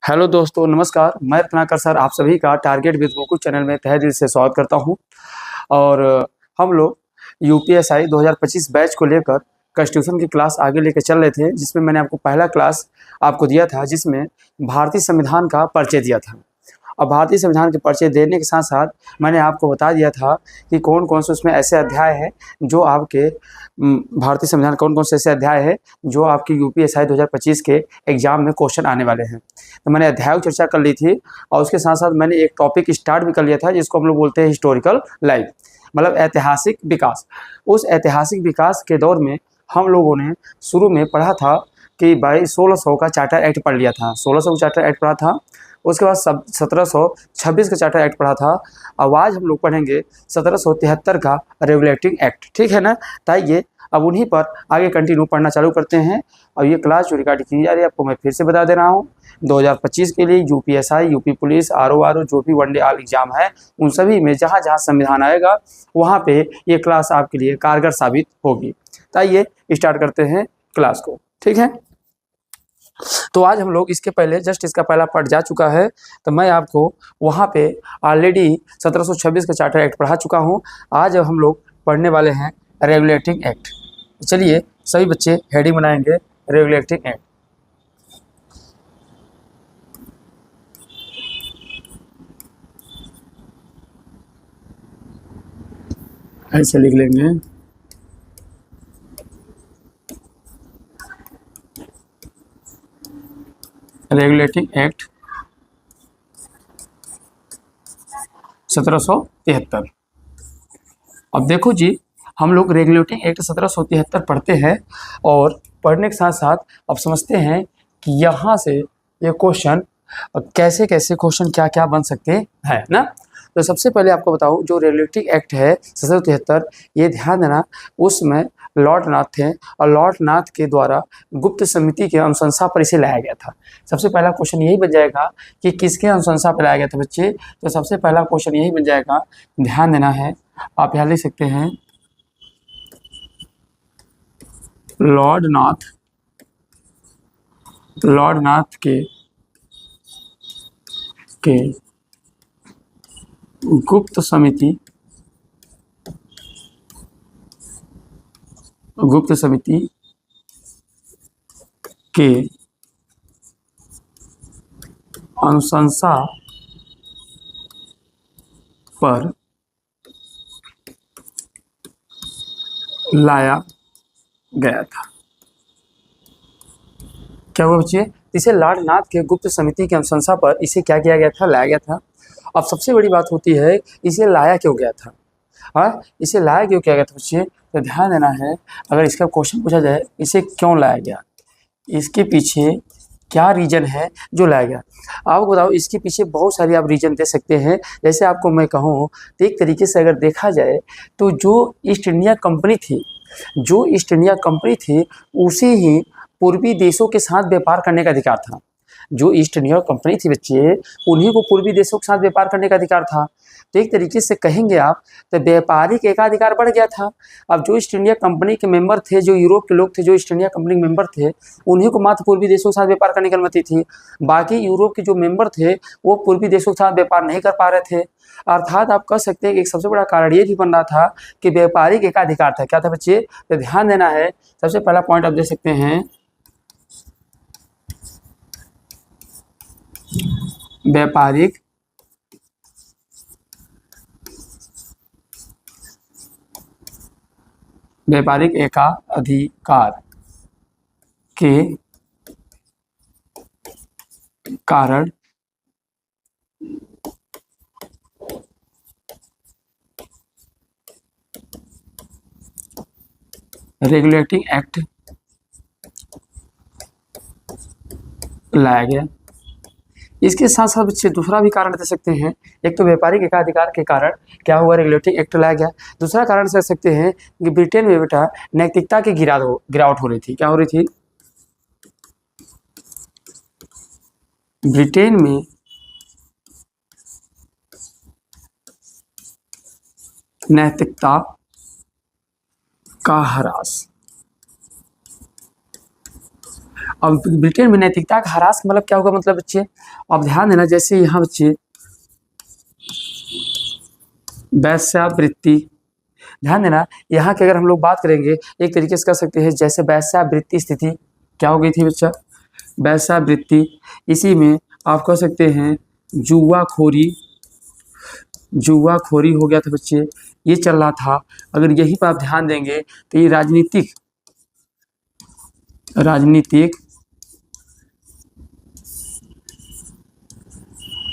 Hello दोस्तों, नमस्कार। मैं रत्नाकर सर आप सभी का टारगेट विद गोकुल चैनल में तहे दिल से स्वागत करता हूं। और हम लोग यूपीएसआई 2025 बैच को लेकर कॉन्स्टिट्यूशन की क्लास आगे लेकर चल रहे थे, जिसमें मैंने आपको पहला क्लास आपको दिया था, जिसमें भारतीय संविधान का परिचय दिया था। अब भारतीय संविधान के परिचय देने के साथ साथ मैंने आपको बता दिया था कि कौन कौन से उसमें ऐसे अध्याय हैं जो आपके भारतीय संविधान कौन कौन से ऐसे अध्याय है जो आपके यूपीएसआई 2025 के एग्जाम में क्वेश्चन आने वाले हैं। तो मैंने अध्याय की चर्चा कर ली थी और उसके साथ साथ मैंने एक टॉपिक स्टार्ट भी कर लिया था, जिसको हम लोग बोलते हैं हिस्टोरिकल लाइफ, मतलब ऐतिहासिक विकास। उस ऐतिहासिक विकास के दौर में हम लोगों ने शुरू में पढ़ा था कि भाई 1600 का चार्टर एक्ट पढ़ लिया था, 1600 का चार्टर एक्ट पढ़ा था। उसके बाद 1726 का चार्टर एक्ट पढ़ा था। अब आज हम लोग पढ़ेंगे 1773 का रेगुलेटिंग एक्ट, ठीक है ना। ताइए अब उन्हीं पर आगे कंटिन्यू पढ़ना चालू करते हैं। और ये क्लास जो रिकॉर्ड की जा रही है आपको मैं फिर से बता दे रहा हूँ, 2025 के लिए यूपीएसआई, यूपी पुलिस, आरओ जो भी वनडे ऑल एग्जाम है उन सभी में जहाँ जहाँ संविधान आएगा वहाँ पे ये क्लास आपके लिए कारगर साबित होगी। ताइए स्टार्ट करते हैं क्लास को, ठीक है। तो आज हम लोग इसके पहले जस्ट इसका पहला पार्ट जा चुका है, तो मैं आपको वहाँ पे ऑलरेडी 1726 का चार्टर एक्ट पढ़ा चुका हूँ। आज हम लोग पढ़ने वाले हैं रेगुलेटिंग एक्ट। चलिए सभी बच्चे हेडिंग बनाएंगे रेगुलेटिंग एक्ट। ऐसे लिख लेंगे रेगुलेटिंग एक्ट 1773। अब देखो जी, हम लोग रेगुलेटिंग एक्ट 1773 पढ़ते हैं और पढ़ने के साथ साथ अब समझते हैं कि यहाँ से ये क्वेश्चन कैसे कैसे क्वेश्चन क्या क्या बन सकते हैं ना। तो सबसे पहले आपको बताऊँ, जो रेगुलेटिंग एक्ट है 1773, ये ध्यान देना, उसमें लॉर्ड नाथ थे और लॉर्ड नाथ के द्वारा गुप्त समिति के अनुशंसा पर इसे लाया गया था। सबसे पहला क्वेश्चन यही बन जाएगा कि किसके अनुशंसा पर लाया गया था बच्चे। तो सबसे पहला क्वेश्चन यही बन जाएगा, ध्यान देना है। आप यहाँ लिख सकते हैं लॉर्ड नाथ के गुप्त समिति के अनुशंसा पर लाया गया था। क्या हुआ बच्चे? इसे लॉर्ड नाथ के गुप्त समिति की अनुशंसा पर इसे क्या किया गया था? लाया गया था। अब सबसे बड़ी बात होती है, इसे लाया क्यों गया था? हाँ, इसे लाया क्यों किया गया था बच्चे? तो ध्यान देना है, अगर इसका क्वेश्चन पूछा जाए इसे क्यों लाया गया, इसके पीछे क्या रीजन है जो लाया गया। आपको बताओ, इसके पीछे बहुत सारी आप रीजन दे सकते हैं। जैसे आपको मैं कहूँ तो एक तरीके से अगर देखा जाए तो जो ईस्ट इंडिया कंपनी थी उसे ही पूर्वी देशों के साथ व्यापार करने का अधिकार था। जो ईस्ट इंडिया कंपनी थी बच्चे, उन्हीं को पूर्वी देशों के साथ व्यापार करने का अधिकार था। तो एक तरीके से कहेंगे आप तो व्यापारिक एकाधिकार बढ़ गया था। अब जो ईस्ट इंडिया कंपनी के मेंबर थे, जो यूरोप के लोग थे, जो ईस्ट इंडिया कंपनी के मेंबर थे, उन्हीं को मात्र पूर्वी देशों के साथ व्यापार करने की अनुमति थी। बाकी यूरोप के जो मेंबर थे वो पूर्वी देशों के साथ व्यापार नहीं कर पा रहे थे। अर्थात आप कह सकते हैं कि एक सबसे बड़ा कारण ये भी बन रहा था कि व्यापारिक एकाधिकार था। क्या था बच्चे? तो ध्यान देना है, सबसे पहला पॉइंट आप दे सकते हैं, व्यापारिक एकाधिकार के कारण रेगुलेटिंग एक्ट लाया गया। इसके साथ साथ बच्चे दूसरा भी कारण दे सकते हैं। एक तो व्यापारिक एकाधिकार के कारण क्या हुआ, रेगुलेटिंग एक्ट लाया गया। दूसरा कारण दे सकते हैं कि ब्रिटेन में बेटा नैतिकता की गिरावट हो रही थी। क्या हो रही थी? ब्रिटेन में नैतिकता का ह्रास। अब ब्रिटेन में नैतिकता का ह्रास मतलब क्या होगा, मतलब बच्चे अब ध्यान देना, जैसे यहाँ बच्चे वैश्यावृत्ति, ध्यान देना यहाँ की अगर हम लोग बात करेंगे एक तरीके से कर सकते हैं, जैसे वैश्यावृत्ति स्थिति क्या हो गई थी बच्चा, वैश्यावृत्ति, इसी में आप कह सकते हैं जुआखोरी, जुआखोरी हो गया था बच्चे, ये चल रहा था। अगर यही पर आप ध्यान देंगे तो ये राजनीतिक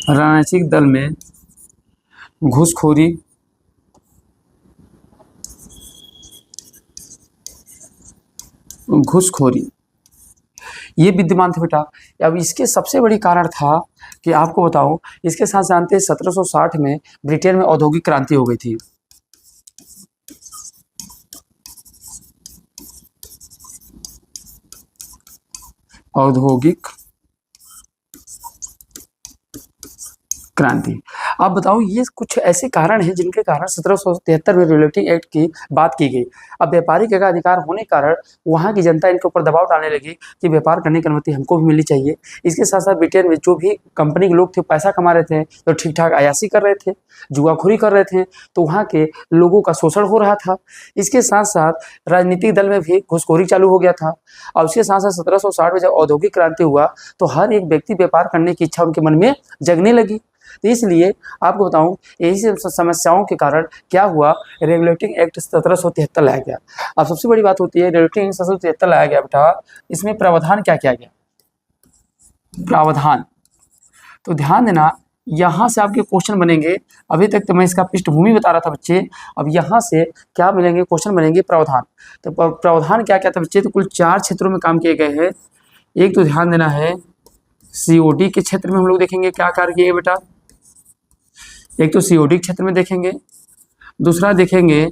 राजनीतिक दल में घूसखोरी, ये विद्यमान थे बेटा। अब इसके सबसे बड़ी कारण था कि आपको बताऊं, इसके साथ जानते हैं 1760 में ब्रिटेन में औद्योगिक क्रांति हो गई थी। औद्योगिक क्रांति। आप बताओ, ये कुछ ऐसे कारण हैं जिनके कारण 1773 में रेगुलेटिंग एक्ट की बात की गई। अब व्यापारिक एकाधिकार होने के कारण वहाँ की जनता इनके ऊपर दबाव डालने लगी कि व्यापार करने की अनुमति हमको भी मिलनी चाहिए। इसके साथ साथ ब्रिटेन में जो भी कंपनी के लोग थे पैसा कमा रहे थे, तो ठीक ठाक अयाशी कर रहे थे, जुआखोरी कर रहे थे, तो वहाँ के लोगों का शोषण हो रहा था। इसके साथ साथ राजनीतिक दल में भी घूसखोरी चालू हो गया था। और उसके साथ साथ 1760 में जब औद्योगिक क्रांति हुआ तो हर एक व्यक्ति व्यापार करने की इच्छा उनके मन में जगने लगी। तो इसलिए आपको बताऊं, यही सब समस्याओं के कारण क्या हुआ, रेगुलेटिंग एक्ट 1773 लाया गया। अब सबसे बड़ी बात होती है, रेगुलेटिंग एक्ट 1773 लाया गया बेटा, इसमें प्रावधान क्या किया गया, प्रावधान, तो ध्यान देना यहाँ से आपके क्वेश्चन बनेंगे। अभी तक तो मैं इसका पृष्ठभूमि बता रहा था बच्चे, अब यहाँ से क्या मिलेंगे, क्वेश्चन बनेंगे प्रावधान। तो प्रावधान क्या क्या था बच्चे, तो कुल 4 क्षेत्रों में काम किए गए हैं। एक तो ध्यान देना है सीओडी के क्षेत्र में हम लोग देखेंगे क्या कार्य किए बेटा, एक तो सीओडी क्षेत्र में देखेंगे, दूसरा देखेंगे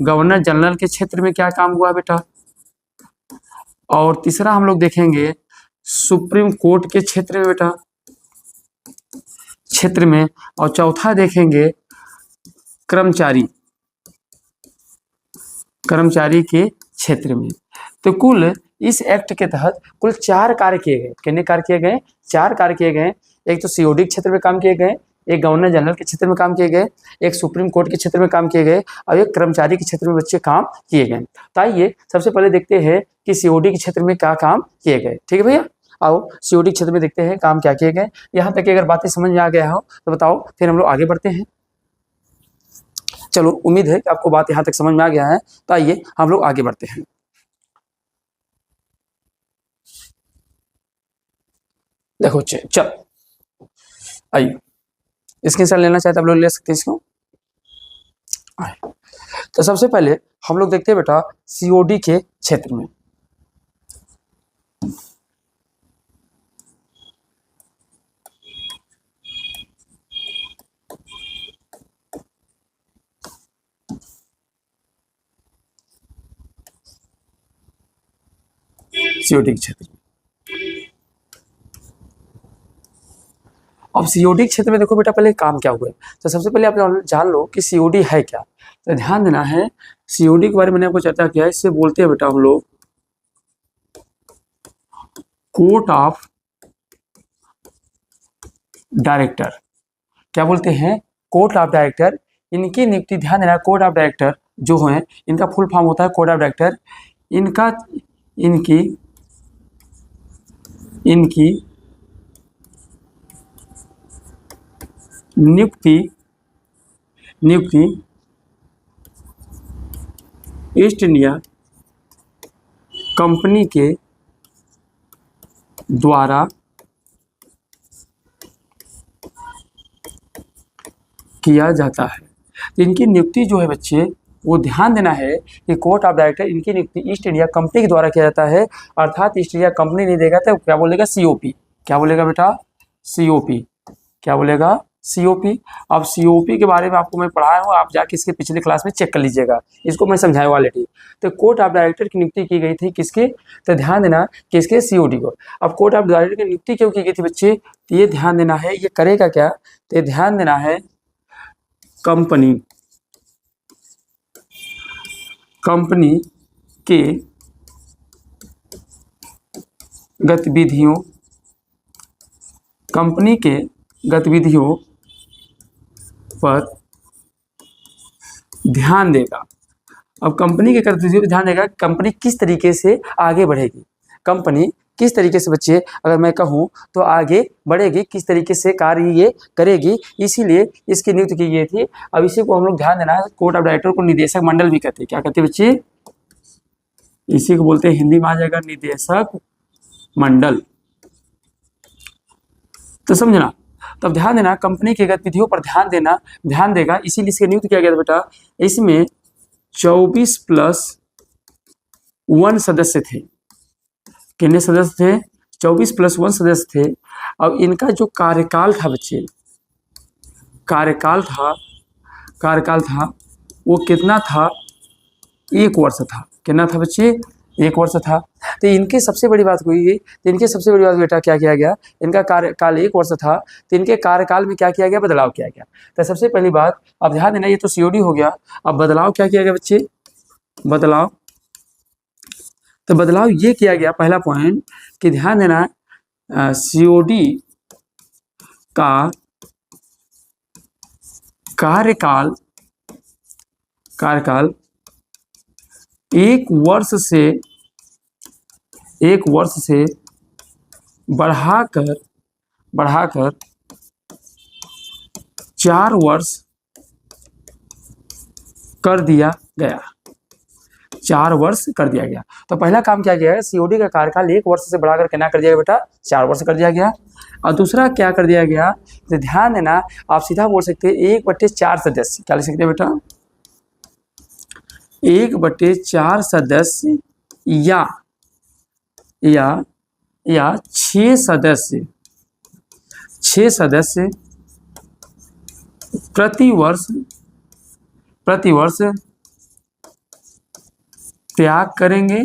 गवर्नर जनरल के क्षेत्र में क्या काम हुआ बेटा, और तीसरा हम लोग देखेंगे सुप्रीम कोर्ट के क्षेत्र में बेटा, क्षेत्र में, और चौथा देखेंगे कर्मचारी के क्षेत्र में। तो कुल इस एक्ट के तहत कुल 4 कार्य किए गए। कितने कार्य किए गए, 4 कार्य किए गए। एक तो सीओडी क्षेत्र में काम किए गए, एक गवर्नर जनरल के क्षेत्र में काम किए गए, एक सुप्रीम कोर्ट के क्षेत्र में काम किए गए, और एक कर्मचारी के क्षेत्र में बच्चे काम किए गए। तो आइए सबसे पहले देखते हैं कि सीओडी के क्षेत्र में क्या काम किए गए। ठीक है भैया, आओ सीओडी क्षेत्र में देखते हैं काम क्या किए गए। यहाँ तक अगर बातें समझ में आ गया हो तो बताओ, फिर हम लोग आगे बढ़ते हैं। चलो, उम्मीद है कि आपको बात यहाँ तक समझ में आ गया है, तो आइए हम लोग आगे बढ़ते हैं। देखो चल आइए, स्क्रीनशॉट लेना चाहते आप लोग ले सकते हैं इसको। तो सबसे पहले हम लोग देखते हैं बेटा सीओडी के क्षेत्र में। सीओडी के क्षेत्र में, अब सीओडी क्षेत्र में देखो बेटा पहले काम क्या हुआ है। तो सबसे पहले आप जान लो कि सीओडी है क्या। तो ध्यान देना है, सीओडी के बारे में मैंने आपको चर्चा किया है। इससे बोलते हैं बेटा हम लोग कोर्ट ऑफ डायरेक्टर। क्या बोलते हैं, कोर्ट ऑफ डायरेक्टर। इनकी नियुक्ति, ध्यान देना, कोर्ट ऑफ डायरेक्टर जो है इनका फुल फॉर्म होता है कोर्ट ऑफ डायरेक्टर। इनका इनकी इनकी नियुक्ति ईस्ट इंडिया कंपनी के द्वारा किया जाता है। इनकी नियुक्ति जो है बच्चे, वो ध्यान देना है कि कोर्ट ऑफ डायरेक्टर, इनकी नियुक्ति ईस्ट इंडिया कंपनी के द्वारा किया जाता है। अर्थात ईस्ट इंडिया कंपनी नहीं देगा तो क्या बोलेगा, सीओपी। क्या बोलेगा बेटा, सीओपी। क्या बोलेगा, सीओपी। अब सीओपी के बारे में आपको मैं पढ़ाया हूँ, आप जाके इसके पिछले क्लास में चेक कर लीजिएगा, इसको मैं समझाया ऑलरेडी। तो कोर्ट ऑफ डायरेक्टर की नियुक्ति की गई थी किसके, तो ध्यान देना किसके, सीओडी को। अब कोर्ट ऑफ डायरेक्टर की नियुक्ति क्यों की गई थी बच्चे, तो ये ध्यान देना है, ये करेगा क्या, तो ये ध्यान देना है कंपनी के गतिविधियों कंपनी के गतिविधियों पर ध्यान देगा। अब कंपनी के गतिविधियों पर ध्यान देगा, कंपनी किस तरीके से आगे बढ़ेगी, कंपनी किस तरीके से बच्चे अगर मैं कहूँ तो आगे बढ़ेगी, किस तरीके से कार्य ये करेगी, इसीलिए इसकी नियुक्ति की गई थी। अब इसी को हम लोग ध्यान देना है, कोर्ट ऑफ डायरेक्टर को निदेशक मंडल भी कहते हैं। क्या कहते हैं बच्चे? इसी को बोलते हैं, हिंदी में आ जाएगा निदेशक मंडल। तो समझना, तब ध्यान देना, कंपनी की गतिविधियों पर ध्यान देगा, इसीलिए इसकी नियुक्ति किया गया था बेटा। इसमें 24+1 सदस्य थे। कितने सदस्य थे? 24+1 सदस्य थे। अब इनका जो कार्यकाल था बच्चे, कार्यकाल था वो कितना था? 1 वर्ष था। कितना था बच्चे? 1 वर्ष था। तो इनके सबसे बड़ी बात हुई, तो इनके सबसे बड़ी बात बेटा क्या किया गया, इनका कार्यकाल 1 वर्ष था, तो इनके कार्यकाल में क्या किया गया? बदलाव किया गया। तो सबसे पहली बात, अब ध्यान देना, ये तो सीओडी हो गया। अब बदलाव क्या किया गया बच्चे? बदलाव, तो बदलाव ये किया गया, पहला पॉइंट कि ध्यान देना, सीओडी का कार्यकाल 1 वर्ष से बढ़ाकर 4 वर्ष कर दिया गया। 4 वर्ष कर दिया गया। तो पहला काम क्या किया गया? सीओडी का कार्यकाल 1 वर्ष से बढ़ाकर कितना कर दिया गया बेटा? 4 वर्ष कर दिया गया। और दूसरा क्या कर दिया गया? तो ध्यान देना, आप सीधा बोल सकते हैं 1/4 सदस्य। क्या लिख सकते हैं बेटा? 1/4 सदस्य या 6 सदस्य प्रति वर्ष त्याग करेंगे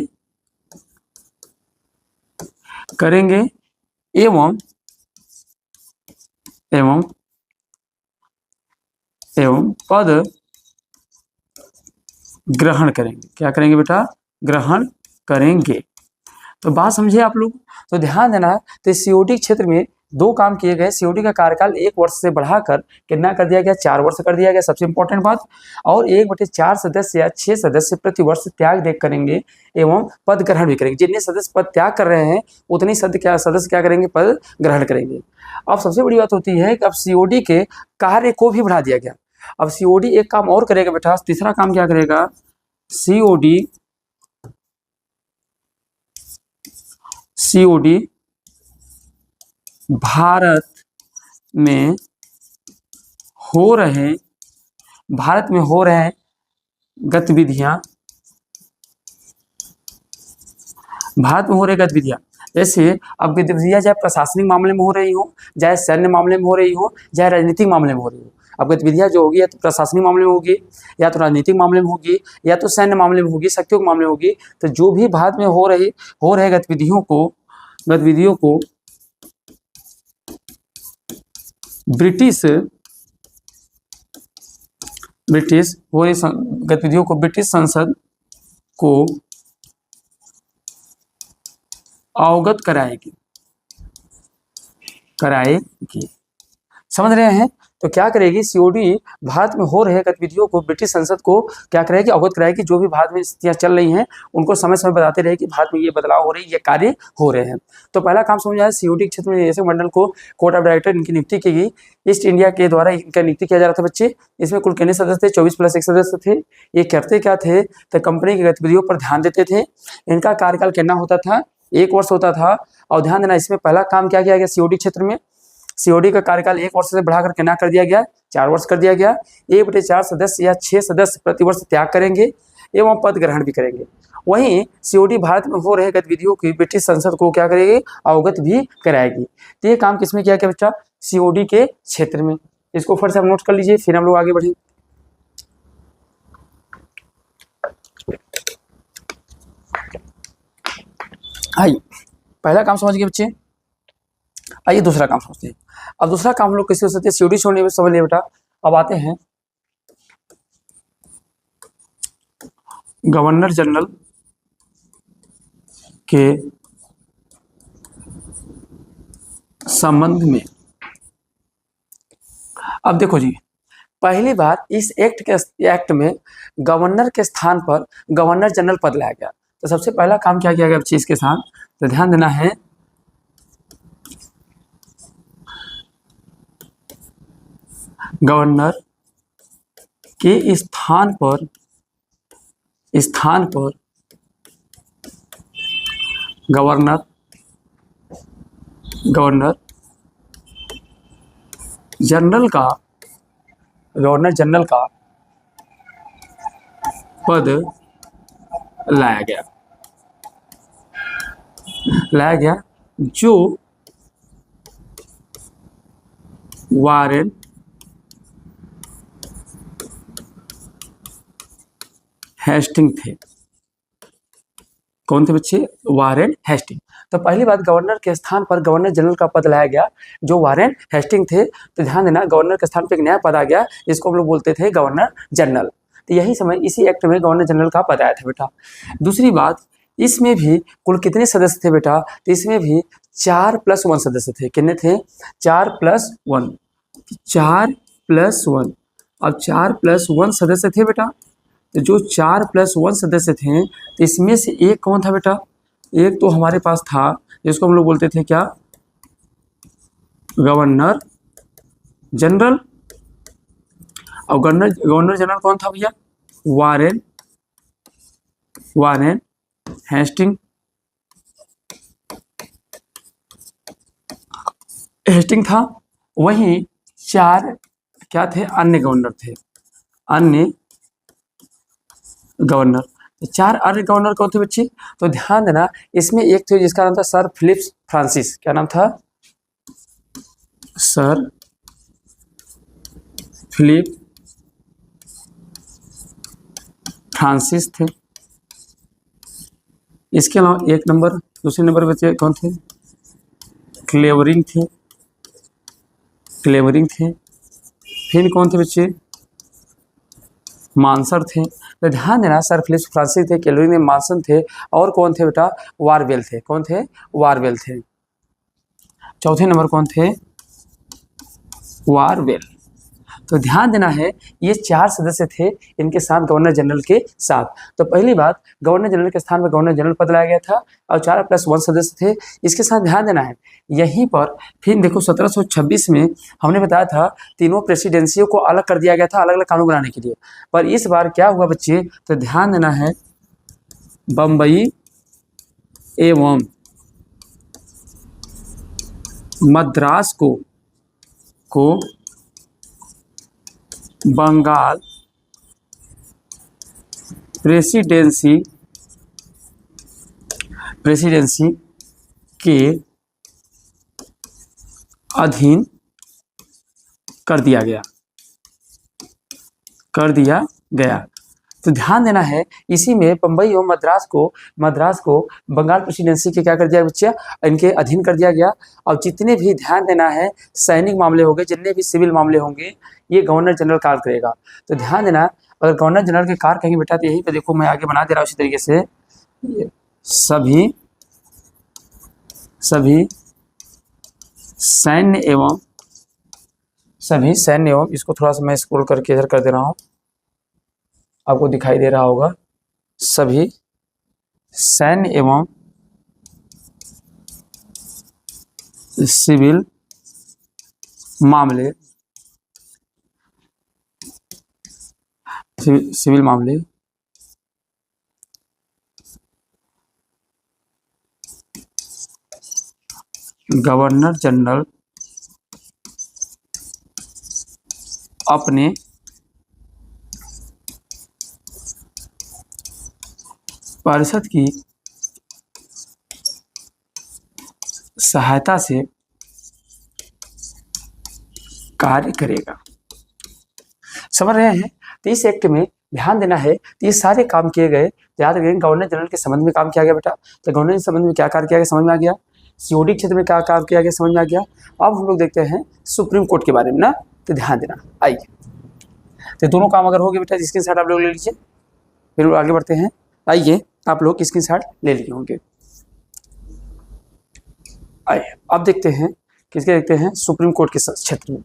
एवं पद ग्रहण करेंगे। क्या करेंगे बेटा? ग्रहण करेंगे। तो बात समझे आप लोग? तो ध्यान देना, तो सीओडी क्षेत्र में 2 काम किए गए। सीओडी का कार्यकाल 1 वर्ष से बढ़ाकर कितना कर दिया गया? 4 वर्ष कर दिया गया, सबसे इंपॉर्टेंट बात। और 1/4 सदस्य या 6 सदस्य प्रति वर्ष त्याग देख करेंगे एवं पद ग्रहण भी करेंगे। जितने सदस्य पद त्याग कर रहे हैं उतने सदस्य क्या करेंगे? पद ग्रहण करेंगे। अब सबसे बड़ी बात होती है कि अब सीओडी के कार्य को भी बढ़ा दिया गया। अब सीओडी एक काम और करेगा बेटा, तीसरा काम क्या करेगा? सीओडी भारत में हो रहे गतिविधियां, जैसे अब गतिविधियां चाहे प्रशासनिक मामले में हो रही हो, चाहे सैन्य मामले में हो रही हो, चाहे राजनीतिक मामले में हो रही हो। अब गतिविधियां जो होगी या तो प्रशासनिक मामले में होगी, या तो राजनीतिक मामले में होगी, या तो सैन्य मामले में होगी, शक्तियों के मामले में होगी। तो जो भी भारत में हो रहे गतिविधियों को ब्रिटिश संसद को अवगत कराएगी। समझ रहे हैं? तो क्या करेगी सीओडी? भारत में हो रहे गतिविधियों को ब्रिटिश संसद को क्या करेगी? अवगत कराएगी। जो भी भारत में स्थितियां चल रही हैं उनको समय समय बताते रहे कि भारत में ये बदलाव हो रही है, ये कार्य हो रहे हैं। तो पहला काम समझ आया, सीओडी क्षेत्र में निदेशक मंडल को कोर्ट ऑफ डायरेक्टर इनकी नियुक्ति की गई। ईस्ट इंडिया के द्वारा इनका नियुक्ति किया जा रहा था बच्चे। इसमें कुल कितने सदस्य थे? 24+1 सदस्य थे। ये करते क्या थे? तो कंपनी की गतिविधियों पर ध्यान देते थे। इनका कार्यकाल कितना होता था? 1 वर्ष होता था। और ध्यान देना, इसमें पहला काम क्या किया गया सीओडी क्षेत्र में? सीओडी का कार्यकाल 1 वर्ष से बढ़ाकर कितना कर दिया गया? 4 वर्ष कर दिया गया। 1/4 सदस्य या 6 सदस्य प्रति वर्ष त्याग करेंगे एवं पद ग्रहण भी करेंगे। वहीं सीओडी भारत में हो रहे गतिविधियों की ब्रिटिश संसद को क्या करेगी? अवगत भी कराएगी। तो ये काम किसमें किया गया बच्चा? सीओडी के क्षेत्र में। इसको फिर से आप नोट कर लीजिए, फिर हम लोग आगे बढ़ेंगे। आइए, पहला काम समझ गए बच्चे। आइए दूसरा काम समझते हैं। अब दूसरा काम हम लोग कैसे हो सकते हैं? सीओडी छोड़ने में समझ लिया बेटा। अब आते हैं गवर्नर जनरल के संबंध में। अब देखो जी, पहली बार इस एक्ट में गवर्नर के स्थान पर गवर्नर जनरल पद लाया गया। तो सबसे पहला काम क्या किया गया बच्चे इसके साथ, तो ध्यान देना है, गवर्नर के स्थान पर गवर्नर जनरल का पद लाया गया जो वारेन हेस्टिंग थे। कौन थे बच्चे? Warren Hastings. तो पहली बात, गवर्नर के स्थान पर गवर्नर जनरल का पद लाया गया जो वारेन हेस्टिंग थे। तो ध्यान देना, गवर्नर के स्थान पर एक नया पद आ गया, जिसको हम लोग बोलते थे गवर्नर जनरल। तो यही समय इसी एक्ट में गवर्नर जनरल का पद आया था बेटा। दूसरी बात, इसमें भी कुल कितने सदस्य थे बेटा? तो इसमें भी 4+1 सदस्य थे। कितने थे? 4+1। 4+1। अब 4+1 सदस्य थे बेटा। तो जो 4+1 सदस्य थे, तो इसमें से एक कौन था बेटा? एक तो हमारे पास था, जिसको हम लोग बोलते थे क्या? Governor general. और गवर्नर जनरल कौन था भैया? वारेन हेस्टिंग था। वहीं 4 क्या थे? अन्य गवर्नर थे। अन्य गवर्नर, 4 अन्य गवर्नर कौन थे बच्चे? तो ध्यान देना, इसमें एक थे जिसका नाम था सर फिलिप फ्रांसिस। क्या नाम था? सर फिलिप फ्रांसिस थे। इसके अलावा एक नंबर, दूसरे नंबर बच्चे कौन थे? क्लेवरिंग थे। फिर कौन थे बच्चे? मानसर थे। तो ध्यान देना, सर फिलिप फ्रांसिस थे, क्लेवरिंग थे, मानसन थे, और कौन थे बेटा? वारवेल थे। कौन थे? वारवेल थे। चौथे नंबर कौन थे? वारवेल। तो ध्यान देना है, ये 4 सदस्य थे इनके साथ गवर्नर जनरल के साथ। तो पहली बात, गवर्नर जनरल के स्थान पर गवर्नर जनरल पद लाया गया था और 4+1 सदस्य थे। इसके साथ ध्यान देना है, यहीं पर फिर देखो 1726 में हमने बताया था तीनों प्रेसिडेंसियों को अलग कर दिया गया था, अलग अलग कानून बनाने के लिए। पर इस बार क्या हुआ बच्चे? तो ध्यान देना है, बम्बई एवं मद्रास को बंगाल प्रेसिडेंसी के अधीन कर दिया गया। तो ध्यान देना है, इसी में बम्बई और मद्रास को बंगाल प्रेसिडेंसी के क्या कर दिया बच्चे? इनके अधीन कर दिया गया। और जितने भी, ध्यान देना है, सैनिक मामले होंगे, जितने भी सिविल मामले होंगे, ये गवर्नर जनरल कार्य करेगा। तो ध्यान देना, अगर गवर्नर जनरल के कार्य कहीं बेटा, तो यहीं पे देखो मैं आगे बना दे रहा हूँ। इसी तरीके से सभी सैन्य एवं इसको थोड़ा सा मैं स्क्रॉल करके इधर कर दे रहा हूँ, आपको दिखाई दे रहा होगा। सभी सैन्य एवं सिविल मामले गवर्नर जनरल अपने परिषद की सहायता से कार्य करेगा। समझ रहे हैं? तो इस एक्ट में ध्यान देना है, तो ये सारे काम किए गए। याद रखें, गवर्नर जनरल के संबंध में काम किया गया बेटा। तो गवर्नर के संबंध में क्या कार्य किया गया समझ में आ गया। सीओडी क्षेत्र में क्या काम किया गया समझ में आ गया। अब हम लोग देखते हैं सुप्रीम कोर्ट के बारे में ना, तो ध्यान देना। आइए, तो दोनों काम अगर हो गए बेटा, स्क्रीन शॉट आप लोग ले लीजिए, फिर आगे बढ़ते हैं। आइए, आप लोग स्क्रीन शॉट ले लिए होंगे। आइए अब देखते हैं किसके देखते हैं, सुप्रीम कोर्ट के क्षेत्र में।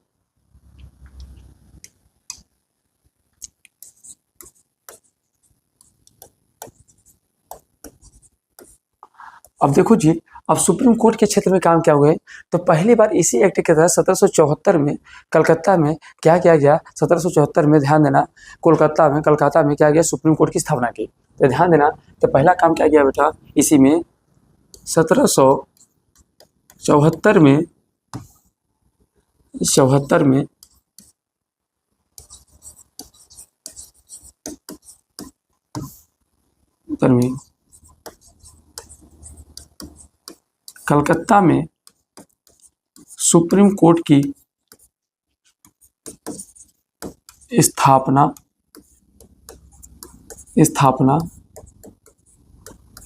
अब देखो जी, अब सुप्रीम कोर्ट के क्षेत्र में काम क्या हुआ है, तो पहली बार इसी एक्ट के तहत 1774 में कलकत्ता में क्या किया गया, 1774 में ध्यान देना, कलकत्ता में क्या गया, सुप्रीम कोर्ट की स्थापना की। तो ध्यान देना, तो पहला काम क्या किया बेटा, इसी में 1774 में कलकत्ता में सुप्रीम कोर्ट की स्थापना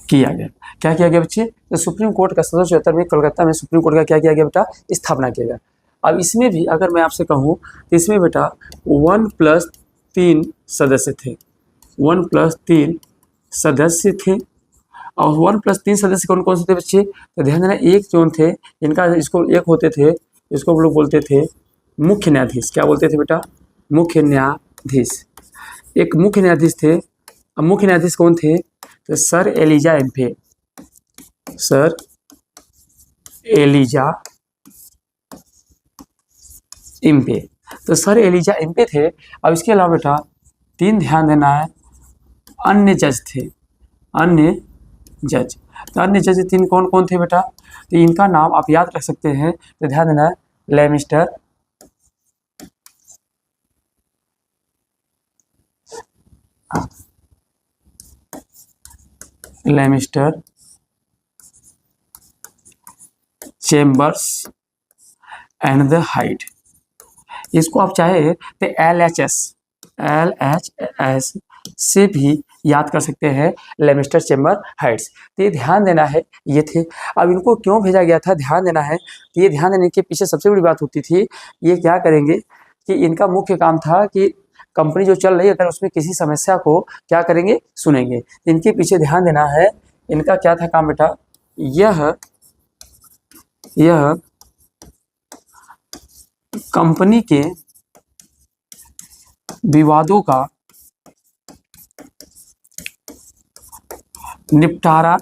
किया गया। क्या किया गया बच्चे, तो सुप्रीम कोर्ट का 1774 में कलकत्ता में सुप्रीम कोर्ट का क्या किया गया बेटा, स्थापना किया गया। अब इसमें भी अगर मैं आपसे कहूँ तो इसमें बेटा 1+3 सदस्य थे, 1+3 सदस्य थे। और 1+3 सदस्य कौन कौन से थे बच्चे, तो ध्यान देना, एक जो थे इनका इसको एक होते थे, इसको हम लोग बोलते थे मुख्य न्यायाधीश। क्या बोलते थे बेटा, मुख्य न्यायाधीश। एक मुख्य न्यायाधीश थे। अब मुख्य न्यायाधीश कौन थे, तो सर एलिजा एम्फे, सर एलिजा एम्फे। तो सर एलिजा एम्फे थे। अब इसके अलावा बेटा 3 ध्यान देना है, अन्य जज थे, अन्य जज। तो अन्य जज 3 कौन कौन थे बेटा, तो इनका नाम आप याद रख सकते हैं। तो ध्यान देना, लेमिस्टर, चेम्बर्स एंड द हाइड। इसको आप चाहे तो LHS से भी याद कर सकते हैं, लेमिस्टर चेम्बर हाइट्स। तो ये ध्यान देना है, ये थे। अब इनको क्यों भेजा गया था, ध्यान देना है। तो ये ध्यान देने के पीछे सबसे बड़ी बात होती थी, ये क्या करेंगे कि इनका मुख्य काम था कि कंपनी जो चल रही है अगर उसमें किसी समस्या को क्या करेंगे, सुनेंगे। इनके पीछे ध्यान देना है, इनका क्या था काम बेटा, यह कंपनी के विवादों का निपटारा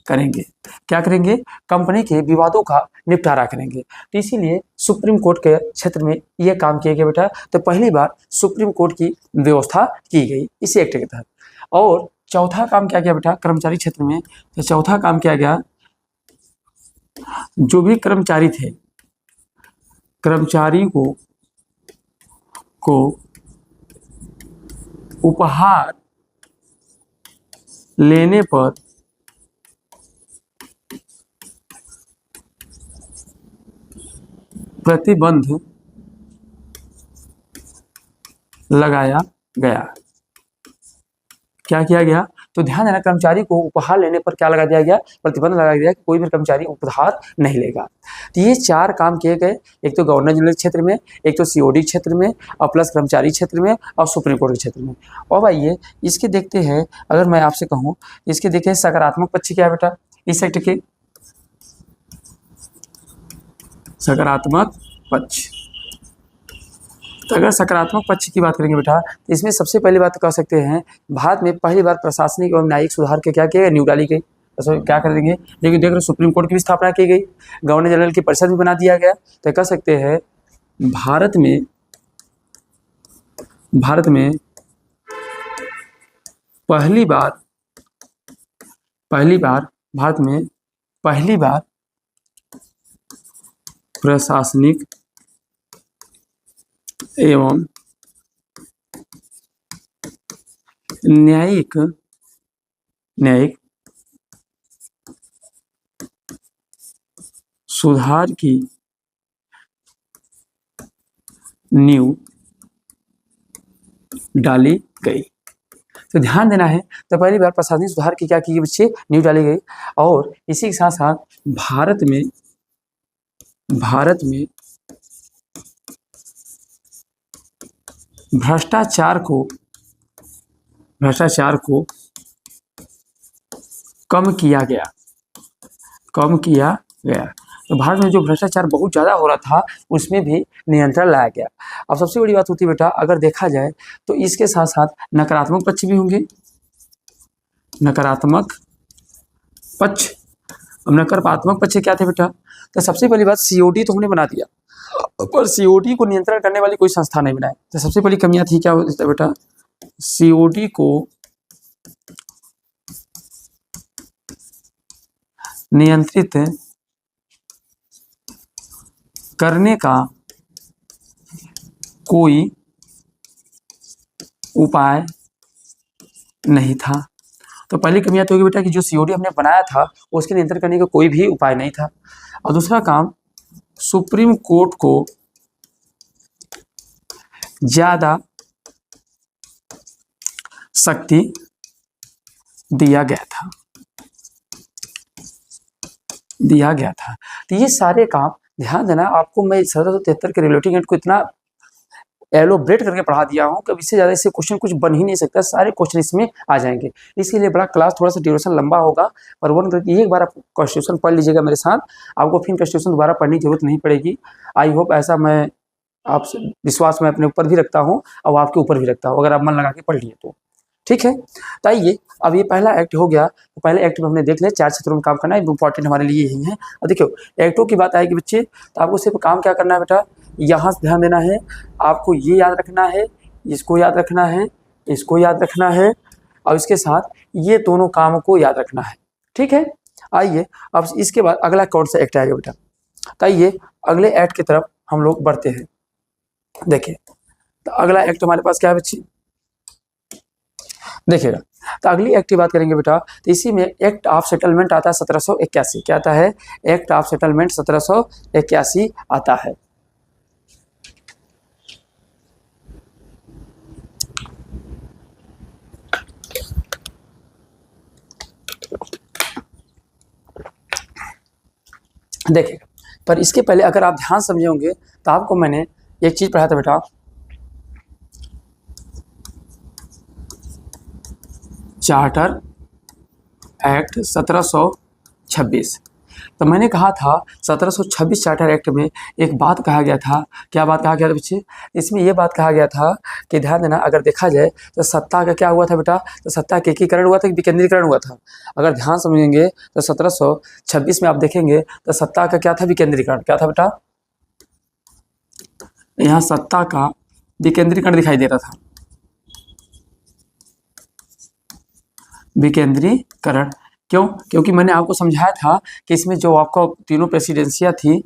करेंगे। क्या करेंगे, कंपनी के विवादों का निपटारा करेंगे। तो इसीलिए सुप्रीम कोर्ट के क्षेत्र में यह काम किया गया बेटा। तो पहली बार सुप्रीम कोर्ट की व्यवस्था की गई इसी एक्ट के तहत। और चौथा काम क्या किया बेटा, कर्मचारी क्षेत्र में। तो चौथा काम किया गया, जो भी कर्मचारी थे, कर्मचारी को उपहार लेने पर प्रतिबंध लगाया गया। क्या किया गया, तो ध्यान देना, कर्मचारी को उपहार लेने पर क्या लगा दिया गया, प्रतिबंध लगा दिया कि कोई भी कर्मचारी उपहार नहीं लेगा। तो ये 4 काम किए गए, एक तो गवर्नर जनरल क्षेत्र में, एक तो COD क्षेत्र में, और प्लस कर्मचारी क्षेत्र में, और सुप्रीम कोर्ट के क्षेत्र में। और आइए इसके देखते हैं, अगर मैं आपसे कहूँ इसके देखें सकारात्मक पक्ष क्या है बेटा, इस एक्ट के सकारात्मक पक्ष। तो अगर सकारात्मक पक्ष की बात करेंगे बेटा, तो इसमें सबसे पहली बात कह सकते हैं, भारत में पहली बार प्रशासनिक एवं न्यायिक सुधार के क्या किया गया, न्यू डाली गई। तो क्या करेंगे, लेकिन देख रहे सुप्रीम कोर्ट की भी स्थापना की गई, गवर्नर जनरल की परिषद भी बना दिया गया। तो कह सकते हैं भारत में पहली बार प्रशासनिक एवं न्यायिक सुधार की नींव डाली गई। तो ध्यान देना है, तो पहली बार प्रशासनिक सुधार की क्या की गई बच्चे, नींव डाली गई। और इसी के साथ साथ भारत में भ्रष्टाचार को कम किया गया। तो भारत में जो भ्रष्टाचार बहुत ज़्यादा हो रहा था उसमें भी नियंत्रण लाया गया। अब सबसे बड़ी बात होती है बेटा, अगर देखा जाए तो इसके साथ साथ नकारात्मक पक्ष भी होंगे, नकारात्मक पक्ष। अब नकारात्मक पक्ष क्या थे बेटा? तो सबसे पहली बात सीओडी तो हमने बना दिया, पर सीओडी को नियंत्रण करने वाली कोई संस्था नहीं बनाई। तो सबसे बड़ी कमियां थी क्या होती है बेटा? सीओडी को नियंत्रित करने का कोई उपाय नहीं था। तो पहली कमियां तो होगी बेटा कि जो सीओडी हमने बनाया था उसके नियंत्रण करने का कोई भी उपाय नहीं था। और दूसरा काम, सुप्रीम कोर्ट को ज्यादा शक्ति दिया गया था। तो ये सारे काम ध्यान देना, आपको मैं 1773 के रेगुलेटिंग एक्ट को इतना एलोब्रेट करके पढ़ा दिया हूँ कि इससे ज़्यादा इससे क्वेश्चन कुछ बन ही नहीं सकता, सारे क्वेश्चन इसमें आ जाएंगे। इसके लिए बड़ा क्लास थोड़ा सा ड्यूरेशन लंबा होगा, पर वन करके एक बार आप कॉन्स्टिट्यूशन पढ़ लीजिएगा मेरे साथ, आपको फिर कॉन्स्टिट्यूशन दोबारा पढ़ने की जरूरत नहीं पड़ेगी। आई होप, ऐसा मैं आपसे विश्वास मैं अपने ऊपर भी रखता हूँ और आपके ऊपर भी रखता हूँ, अगर आप मन लगा के पढ़ लिए तो। ठीक है, तो आइए, अब ये पहला एक्ट हो गया, तो पहले एक्ट में हमने देख लिया 4 क्षेत्रों में काम करना है, इंपॉर्टेंट हमारे लिए यही है। और देखियो, एक्टों की बात आएगी बच्चे, तो आपको सिर्फ काम क्या करना है बेटा, यहाँ से ध्यान देना है, आपको ये याद रखना है, इसको याद रखना है, इसको याद रखना है, और इसके साथ ये दोनों काम को याद रखना है। ठीक है, आइए अब इसके बाद अगला कौन सा एक्ट आएगा बेटा? तो आइए अगले एक्ट की तरफ हम लोग बढ़ते हैं। देखिए, तो अगला एक्ट हमारे पास क्या है बच्चे? देखिएगा, तो अगली एक्ट की बात करेंगे बेटा, तो इसी में एक्ट ऑफ सेटलमेंट आता है 1781। क्या आता है? एक्ट ऑफ सेटलमेंट 1781 आता है। देखिएगा, पर इसके पहले अगर आप ध्यान समझे होंगे तो आपको मैंने एक चीज पढ़ाया था बेटा, चार्टर एक्ट 1726। तो मैंने कहा था 1726 चार्टर एक्ट में एक बात कहा गया था। क्या बात कहा गया था बच्चे? इसमें यह बात कहा गया था कि ध्यान देना, अगर देखा जाए तो सत्ता का क्या हुआ था बेटा? तो सत्ता का एकीकरण हुआ था कि विकेंद्रीकरण हुआ था? अगर ध्यान समझेंगे तो 1726 में आप देखेंगे तो सत्ता का क्या था? विकेंद्रीकरण। क्या था बेटा? यहाँ सत्ता का विकेंद्रीकरण दिखाई दे रहा था, विकेंद्रीकरण। क्यों? क्योंकि मैंने आपको समझाया था कि इसमें जो आपका तीनों प्रेसिडेंसियाँ थी,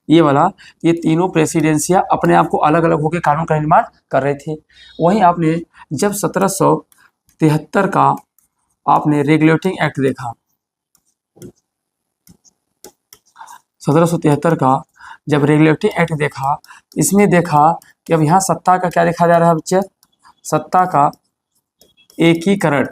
ये वाला, ये तीनों प्रेसिडेंसियाँ अपने आप को अलग अलग होकर कानून का निर्माण कर रहे थे। वहीं आपने जब 1773 का आपने रेगुलेटिंग एक्ट देखा, 1773 का जब रेगुलेटिंग एक्ट देखा, इसमें देखा कि अब यहाँ सत्ता का क्या देखा जा रहा है बच्चे? सत्ता का एकीकरण।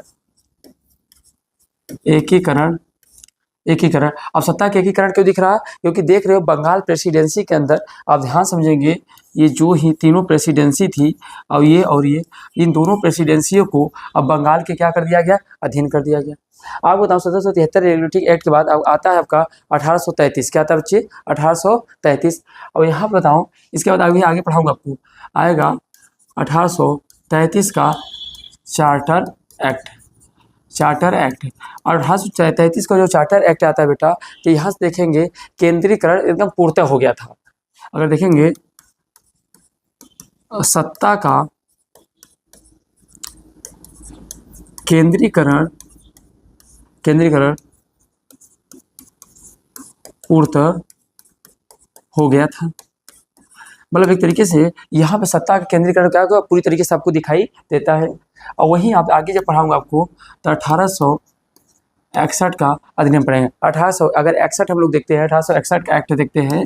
अब सत्ता के एकीकरण क्यों दिख रहा है? क्योंकि देख रहे हो बंगाल प्रेसिडेंसी के अंदर, आप ध्यान समझेंगे, ये जो ही तीनों प्रेसिडेंसी थी और ये इन दोनों प्रेसिडेंसियों को अब बंगाल के क्या कर दिया गया? अधीन कर दिया गया। आपको बताऊँ 1773 रेगुलेटिंग एक्ट के बाद अब आता है आपका 1833। क्या आता है बच्चे? 1833। और यहाँ बताऊँ, इसके बाद आगे पढ़ाऊँगा आपको, आएगा 1833 का चार्टर एक्ट। और 1833 का जो चार्टर एक्ट आता है बेटा, तो यहाँ से देखेंगे केंद्रीकरण एकदम पूर्णतः हो गया था। अगर देखेंगे सत्ता का केंद्रीकरण पूर्णतः हो गया था। मतलब एक तरीके से यहाँ पे सत्ता का केंद्रीकरण क्या होगा? पूरी तरीके से आपको दिखाई देता है। और वहीं आप आगे जब पढ़ाऊंगा आपको, तो 1861 का अधिनियम पढ़ेंगे। 1800 अगर 61 हम लोग देखते हैं, 1861 का एक्ट देखते हैं,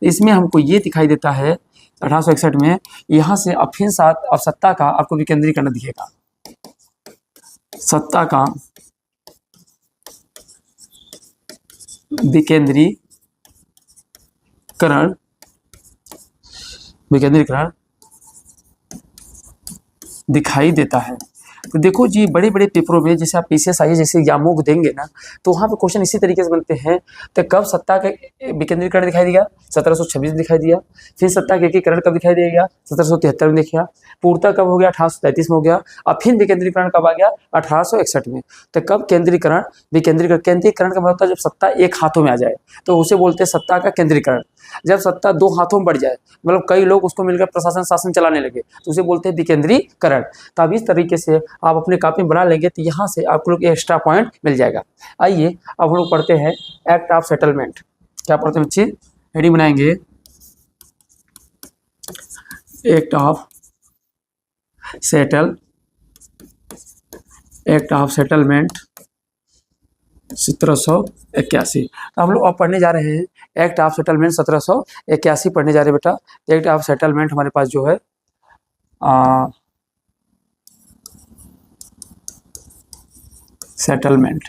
इसमें हमको ये दिखाई देता है 1861 में, यहाँ से अब फिर साथ अब सत्ता का आपको विकेंद्रीकरण दिखेगा। सत्ता का विकेंद्रीकरण दिखाई देता है। तो देखो जी, बड़े बड़े पेपरों में जैसे आप पीसीएस आइए जैसे एग्जामों को देंगे ना, तो वहाँ पे क्वेश्चन इसी तरीके से बनते हैं। तो कब सत्ता का विकेंद्रीकरण दिखाई दिया? 1726 में दिखाई दिया। फिर सत्ता का एकीकरण कब दिखाई देगा? 1773 में देखा। पूर्णता कब हो गया? 1833 में हो गया। अब फिर विकेंद्रीकरण कब आ गया? 1861 में। तो कब केंद्रीकरण? विकेंद्रीकरण। केंद्रीकरण का मतलब होता है जब सत्ता एक हाथों में आ जाए, तो उसे बोलते हैं सत्ता का केंद्रीकरण। जब सत्ता दो हाथों में बढ़ जाए, मतलब कई लोग उसको मिलकर प्रशासन शासन चलाने लगे, तो उसे बोलते हैं विकेंद्रीकरण। तो अब इस तरीके से आप अपने कॉपी में बना लेंगे, तो यहाँ से आपको लोग एक्स्ट्रा पॉइंट मिल जाएगा। आइए अब हम लोग पढ़ते हैं एक्ट ऑफ सेटलमेंट। क्या पढ़ते हैं बच्चे? हेडिंग बनाएंगे एक्ट ऑफ सेटलमेंट 1781। तो हम लोग अब पढ़ने जा रहे हैं एक्ट ऑफ सेटलमेंट 1781 पढ़ने जा रहे हैं बेटा। एक्ट ऑफ सेटलमेंट हमारे पास जो है सेटलमेंट।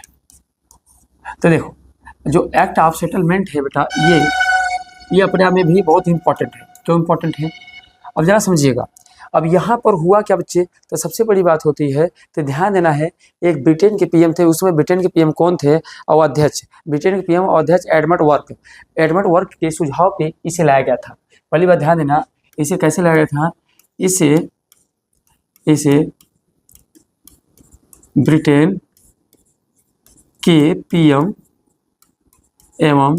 तो देखो, जो एक्ट ऑफ सेटलमेंट है बेटा, ये अपने आप में भी बहुत इंपॉर्टेंट है। क्यों इंपॉर्टेंट है? अब जरा समझिएगा। अब यहाँ पर हुआ क्या बच्चे? तो सबसे बड़ी बात होती है, तो ध्यान देना है, एक ब्रिटेन के पीएम थे, उसमें ब्रिटेन के पीएम कौन थे? और अध्यक्ष, ब्रिटेन के पीएम और अध्यक्ष एडमंड वर्क के सुझाव पे इसे लाया गया था। पहली बात ध्यान देना, इसे कैसे लाया गया था? इसे ब्रिटेन के पीएम एवं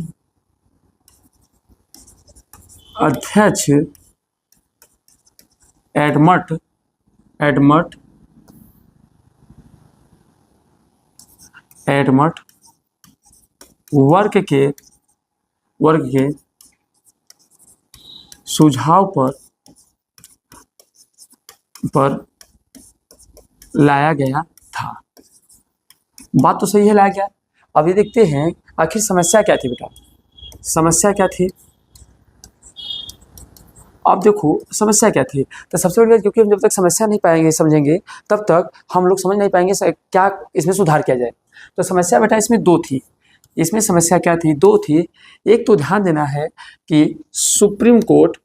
अध्यक्ष एडमंड वर्क के सुझाव पर लाया गया था। बात तो सही है, लाया गया। अब ये देखते हैं आखिर समस्या क्या थी बेटा। समस्या क्या थी? अब देखो समस्या क्या थी। तो सबसे बड़ी बात, क्योंकि हम जब तक समस्या नहीं पाएंगे समझेंगे, तब तक हम लोग समझ नहीं पाएंगे क्या इसमें सुधार किया जाए। तो समस्या बेटा इसमें दो थी। इसमें समस्या क्या थी? दो थी। एक तो ध्यान देना है कि सुप्रीम कोर्ट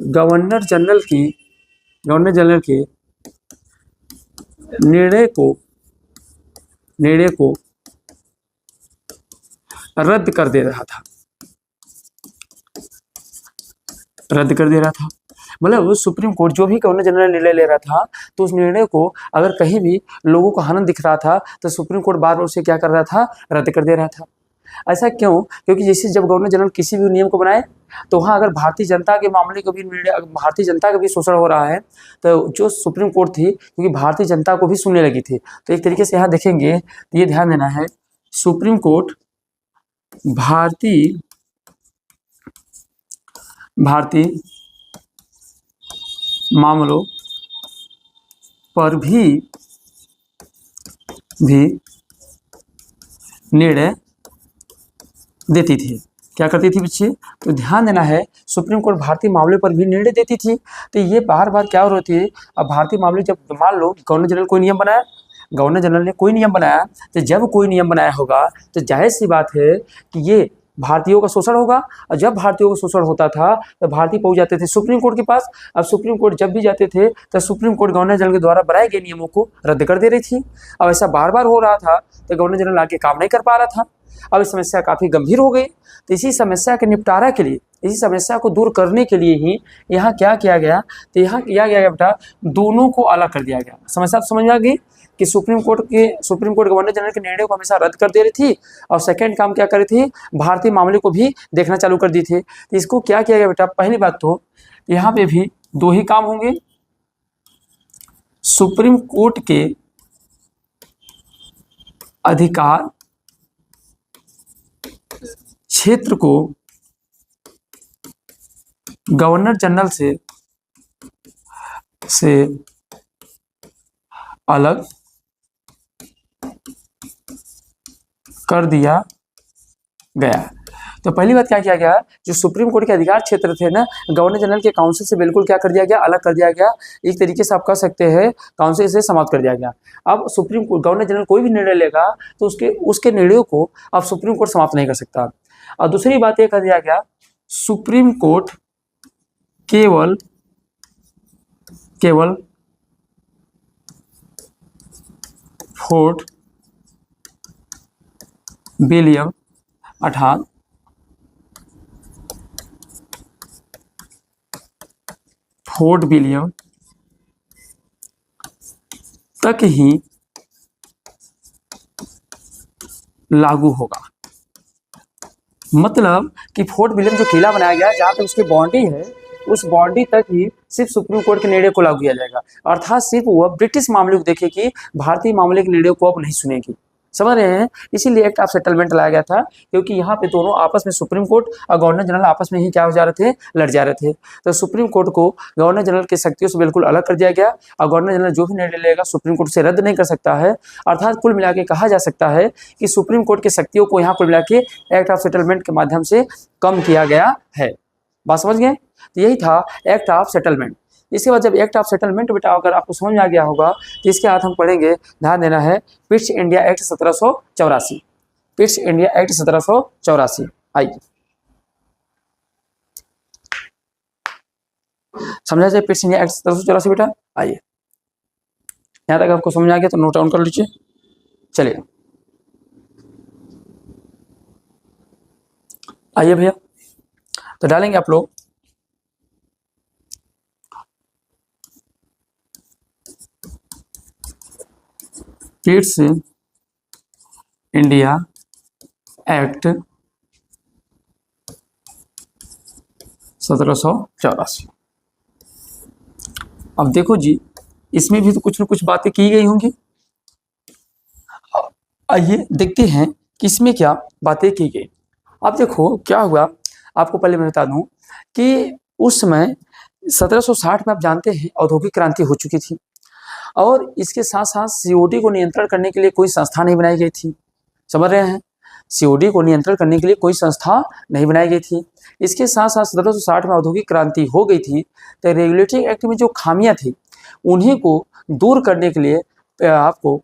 गवर्नर जनरल के निर्णय को रद्द कर दे रहा था। मतलब सुप्रीम कोर्ट जो भी गवर्नर जनरल निर्णय ले रहा था, तो उस निर्णय को अगर कहीं भी लोगों को हनन दिख रहा था, तो सुप्रीम कोर्ट बार बार उसे क्या कर रहा था? रद्द कर दे रहा था। ऐसा क्यों? क्योंकि जैसे जब गवर्नर जनरल किसी भी नियम को बनाए, तो वहाँ अगर भारतीय जनता के मामले को भी भारतीय जनता का भी शोषण हो रहा है, तो जो सुप्रीम कोर्ट थी, क्योंकि भारतीय जनता को भी सुनने लगी थी, तो एक तरीके से यहाँ देखेंगे तो ये ध्यान देना है, सुप्रीम कोर्ट भारतीय मामलों पर भी निर्णय देती थी। क्या करती थी बच्चे? तो ध्यान देना है, सुप्रीम कोर्ट भारतीय मामले पर भी निर्णय देती थी। तो ये बार बार क्या हो रही थी? अब भारतीय मामले, जब मान लो गवर्नर जनरल कोई नियम बनाया, तो जब कोई नियम बनाया होगा, तो जाहिर सी बात है कि ये भारतीयों का शोषण होगा। और जब भारतीयों का शोषण होता था, तो भारतीय पहुंच जाते थे सुप्रीम कोर्ट के पास। अब सुप्रीम कोर्ट जब भी जाते थे, तो सुप्रीम कोर्ट गवर्नर जनरल के द्वारा बनाए गए नियमों को रद्द कर दे रही थी। अब ऐसा बार बार हो रहा था, तो गवर्नर जनरल आके काम नहीं कर पा रहा था। अब इस समस्या काफ़ी गंभीर हो गई। तो इसी समस्या के निपटारा के लिए, इसी समस्या को दूर करने के लिए ही यहाँ क्या किया गया? तो यहाँ किया गया बेटा, दोनों को अलग कर दिया गया। समस्या समझ में आ गई कि सुप्रीम कोर्ट गवर्नर जनरल के निर्णय को हमेशा रद्द कर दे रही थी, और सेकंड काम क्या कर रही थी? भारतीय मामले को भी देखना चालू कर दी थी। तो इसको क्या किया गया बेटा? पहली बात तो यहाँ पे भी दो ही काम होंगे। सुप्रीम कोर्ट के अधिकार क्षेत्र को गवर्नर जनरल से अलग कर दिया गया। तो पहली बात क्या किया गया? जो सुप्रीम कोर्ट के अधिकार क्षेत्र थे ना, गवर्नर जनरल के काउंसिल से बिल्कुल क्या कर दिया गया? अलग कर दिया गया। एक तरीके से आप कह सकते हैं काउंसिल से समाप्त कर दिया गया। अब सुप्रीम कोर्ट, गवर्नर जनरल कोई भी निर्णय लेगा, तो उसके निर्णयों को अब सुप्रीम कोर्ट समाप्त नहीं कर सकता। और दूसरी बात यह कर दिया गया, सुप्रीम कोर्ट केवल फोर्ट विलियम अर्थात फोर्ट विलियम तक ही लागू होगा। मतलब कि फोर्ट विलियम जो किला बनाया गया है जहाँ पे उसकी बाउंड्री है, उस बाउंड्री तक ही सिर्फ सुप्रीम कोर्ट के निर्णय को लागू किया जाएगा। अर्थात सिर्फ वह ब्रिटिश मामले को देखेगी, भारतीय मामले के निर्णय को अब नहीं सुनेगी। समझ रहे हैं? इसीलिए एक्ट ऑफ सेटलमेंट लाया गया था, क्योंकि यहाँ पे दोनों आपस में सुप्रीम कोर्ट और गवर्नर जनरल आपस में ही क्या हो जा रहे थे, लड़ जा रहे थे। तो सुप्रीम कोर्ट को गवर्नर जनरल की शक्तियों से बिल्कुल अलग कर दिया गया और गवर्नर जनरल जो भी निर्णय लेगा सुप्रीम कोर्ट से रद्द नहीं कर सकता है। अर्थात कुल मिला के कहा जा सकता है कि सुप्रीम कोर्ट की शक्तियों को यहाँ कुल मिला के एक्ट ऑफ सेटलमेंट के माध्यम से कम किया गया है। बात समझ गए? तो यही था एक्ट ऑफ सेटलमेंट। इसके बाद जब एक्ट ऑफ सेटलमेंट बेटा अगर आपको समझ में आ गया होगा तो इसके बाद हम पढ़ेंगे, ध्यान देना है, Pitt's India act 1784। Pitt's India act 1784। आइए समझा जाए पिट्स इंडिया एक्ट 1784 बेटा। आइए यहाँ तक आपको समझ आ गया तो नोट डाउन कर लीजिए। चलिए आइए भैया, तो डालेंगे आप लोग पिट्स इंडिया एक्ट 1784। अब देखो जी, इसमें भी तो कुछ न कुछ बातें की गई होंगी। आइए देखते हैं कि इसमें क्या बातें की गई। अब देखो क्या हुआ, आपको पहले मैं बता दूं कि उस समय 1760 में आप जानते हैं औद्योगिक क्रांति हो चुकी थी और इसके साथ साथ सीओडी को नियंत्रण करने के लिए कोई संस्था नहीं बनाई गई थी। समझ रहे हैं? सीओडी को नियंत्रण करने के लिए कोई संस्था नहीं बनाई गई थी। इसके साथ साथ 1760 में औद्योगिक क्रांति हो गई थी, तो रेगुलेटरी एक्ट में जो खामियां थी उन्हीं को दूर करने के लिए मैं आपको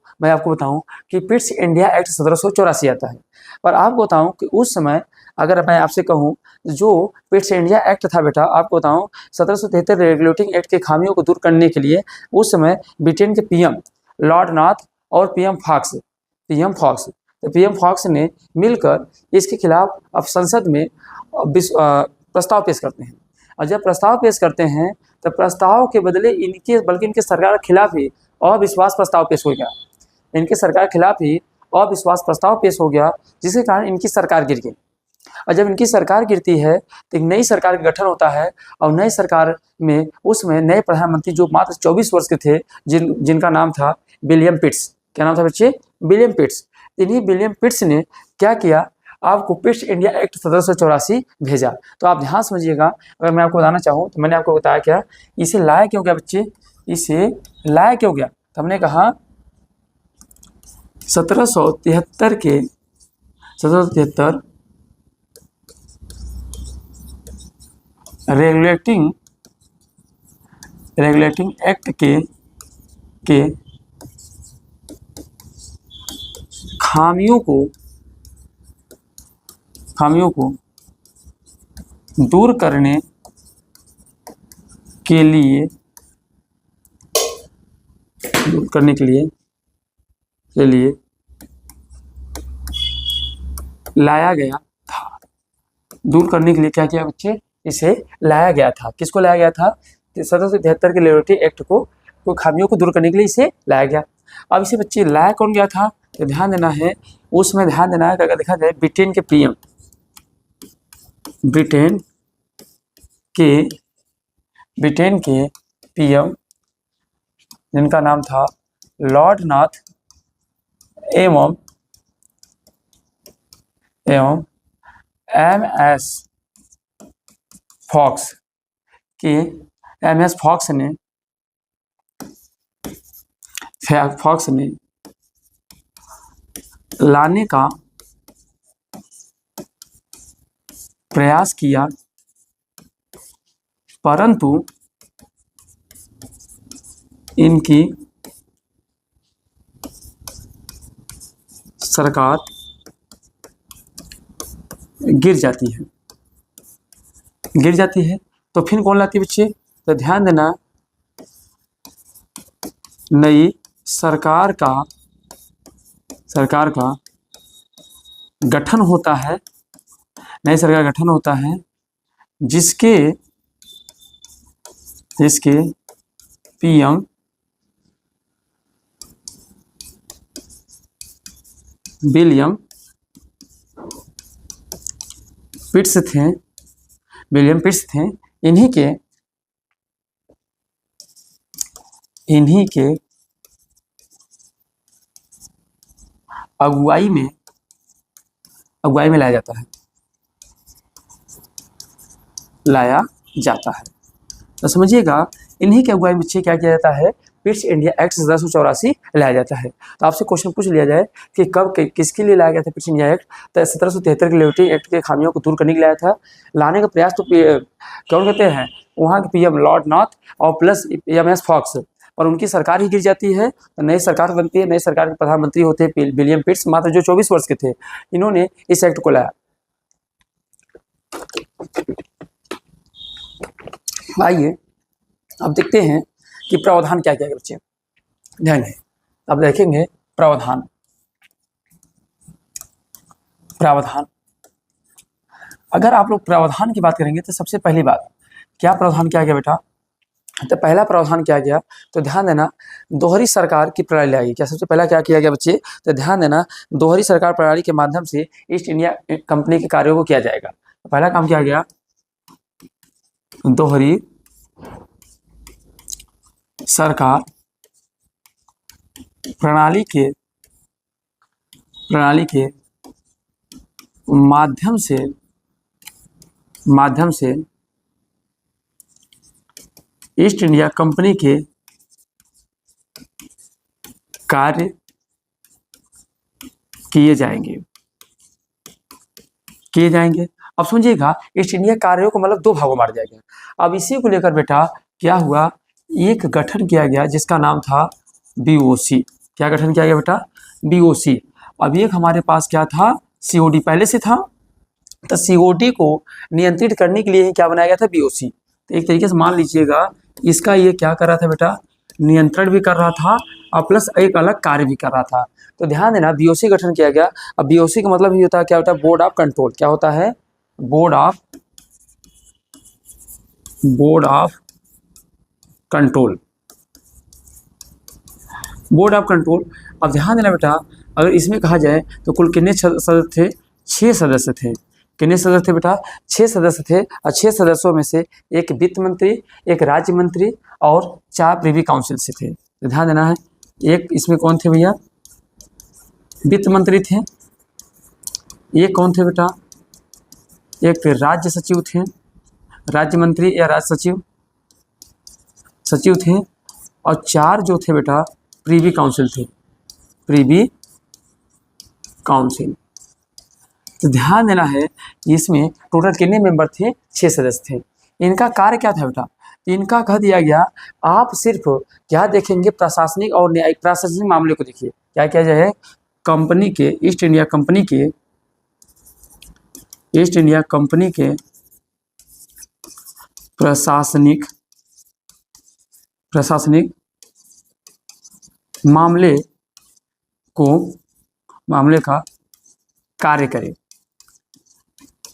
बताऊं कि पिट्स इंडिया एक्ट 1784 आता है। पर आपको बताऊं कि उस समय अगर मैं आपसे कहूं जो पिट्स इंडिया एक्ट था बेटा, आपको बताऊं 1773 रेगुलेटिंग एक्ट के खामियों को दूर करने के लिए उस समय ब्रिटेन के पीएम लॉर्ड नॉर्थ और पीएम फॉक्स ने मिलकर इसके खिलाफ अब संसद में प्रस्ताव पेश करते हैं। और जब प्रस्ताव पेश करते हैं तो प्रस्ताव के बदले बल्कि इनके सरकार के खिलाफ ही अविश्वास प्रस्ताव पेश हो गया। इनके सरकार के खिलाफ ही अविश्वास प्रस्ताव पेश हो गया, जिसके कारण इनकी सरकार गिर गई। और जब इनकी सरकार गिरती है तो एक नई सरकार का गठन होता है और नई सरकार में उसमें नए प्रधानमंत्री जो मात्र 24 वर्ष के थे, जिनका नाम था विलियम पिट्स। क्या नाम था बच्चे? विलियम पिट्स। इन्हीं विलियम पिट्स ने क्या किया, आपको पिट्स इंडिया एक्ट 1784 भेजा। तो आप ध्यान समझिएगा, अगर मैं आपको बताना चाहूँ तो मैंने आपको बताया क्या, इसे लाया क्यों गया बच्चे, इसे लाया क्यों गया? तो हमने कहा 1773 रेगुलेटिंग एक्ट के खामियों को दूर करने के लिए लाया गया था। दूर करने के लिए क्या किया बच्चे? इसे लाया गया था। किसको लाया गया था? 1773 के रेगुलेटरी एक्ट को खामियों को दूर करने के लिए इसे लाया गया। अब इसे बच्चे लाया कौन गया था? तो ध्यान देना है, उसमें ध्यान देना है, अगर देखा जाए ब्रिटेन के पीएम जिनका नाम था लॉर्ड नॉर्थ एवं एम.एस. फॉक्स ने लाने का प्रयास किया, परंतु इनकी सरकार गिर जाती है। तो फिर कौन लाती है बच्चे? तो ध्यान देना, नई सरकार का सरकार का गठन होता है, नई सरकार का गठन होता है जिसके पीएम विलियम पिट्स थे। इन्हीं के अगुवाई में लाया जाता है। तो समझिएगा, इन्हीं के अगुवाई में क्या किया जाता है, पिट्स इंडिया एक्ट 1784 लाया जाता है। तो आपसे क्वेश्चन पूछ लिया जाए कि कब किसके लिए लाया गया था पिट्स इंडिया एक्ट, तो 1773 के लिबर्टी एक्ट के खामियों को दूर करने के लिए लाया था। लाने का प्रयास तो कौन करते हैं, वहाँ के पीएम लॉर्ड नॉर्थ और प्लस एमएस फॉक्स, और उनकी सरकार ही गिर जाती है। तो नई सरकार बनती है, नई सरकार के प्रधानमंत्री होते हैं विलियम पिट्स, मात्र जो 24 वर्ष के थे। इन्होंने इस एक्ट को लाया। आइए अब देखते हैं कि प्रावधान क्या क्या है बच्चे, ध्यान है। अब देखेंगे प्रावधान। अगर आप लोग प्रावधान की बात करेंगे तो सबसे पहली बात, क्या प्रावधान किया गया बेटा, तो पहला प्रावधान किया गया, तो ध्यान देना, दोहरी सरकार की प्रणाली आई। क्या सबसे पहला क्या किया गया बच्चे, तो ध्यान देना, दोहरी सरकार प्रणाली के माध्यम से ईस्ट इंडिया कंपनी के कार्यों को किया जाएगा। तो पहला काम किया गया, दोहरी सरकार प्रणाली के माध्यम से ईस्ट इंडिया कंपनी के कार्य किए जाएंगे। अब समझिएगा, ईस्ट इंडिया कार्यों को मतलब दो भागों में बांट जाएगा। अब इसी को लेकर बेटा क्या हुआ, एक गठन किया गया जिसका नाम था बीओसी। क्या गठन किया गया बेटा, बीओसी। अब एक हमारे पास क्या था, सीओडी पहले से था। तो सीओडी को नियंत्रित करने के लिए ही क्या बनाया गया था, बीओसी। तो एक तरीके से मान लीजिएगा, इसका ये क्या कर रहा था बेटा, नियंत्रण भी कर रहा था और प्लस एक अलग कार्य भी कर रहा था। तो ध्यान देना, बीओसी गठन किया गया। अब बीओसी का मतलब ये होता है, क्या होता है, बोर्ड ऑफ कंट्रोल। क्या होता है, board of control. Board of control. अब ध्यान देना बेटा, अगर इसमें कहा जाए तो कुल कितने सदस्य थे, 6 सदस्य थे। कितने सदस्य थे बेटा, 6 सदस्य थे। और 6 सदस्यों में से एक वित्त मंत्री, एक राज्य मंत्री और 4 प्रिवी काउंसिल से थे। तो ध्यान देना है, एक इसमें कौन थे भैया, वित्त मंत्री थे। एक कौन थे बेटा, एक राज्य सचिव थे, राज्य मंत्री या राज्य सचिव थे। और 4 जो थे बेटा प्रिवी काउंसिल थे, प्रिवी काउंसिल। तो ध्यान देना है, इसमें टोटल कितने मेंबर थे, 6 सदस्य थे। इनका कार्य क्या था बेटा, इनका कह दिया गया, आप सिर्फ क्या देखेंगे, प्रशासनिक और न्यायिक प्रशासनिक मामले को देखिए। क्या किया जाए, कंपनी के ईस्ट इंडिया कंपनी के प्रशासनिक मामले का कार्य करे।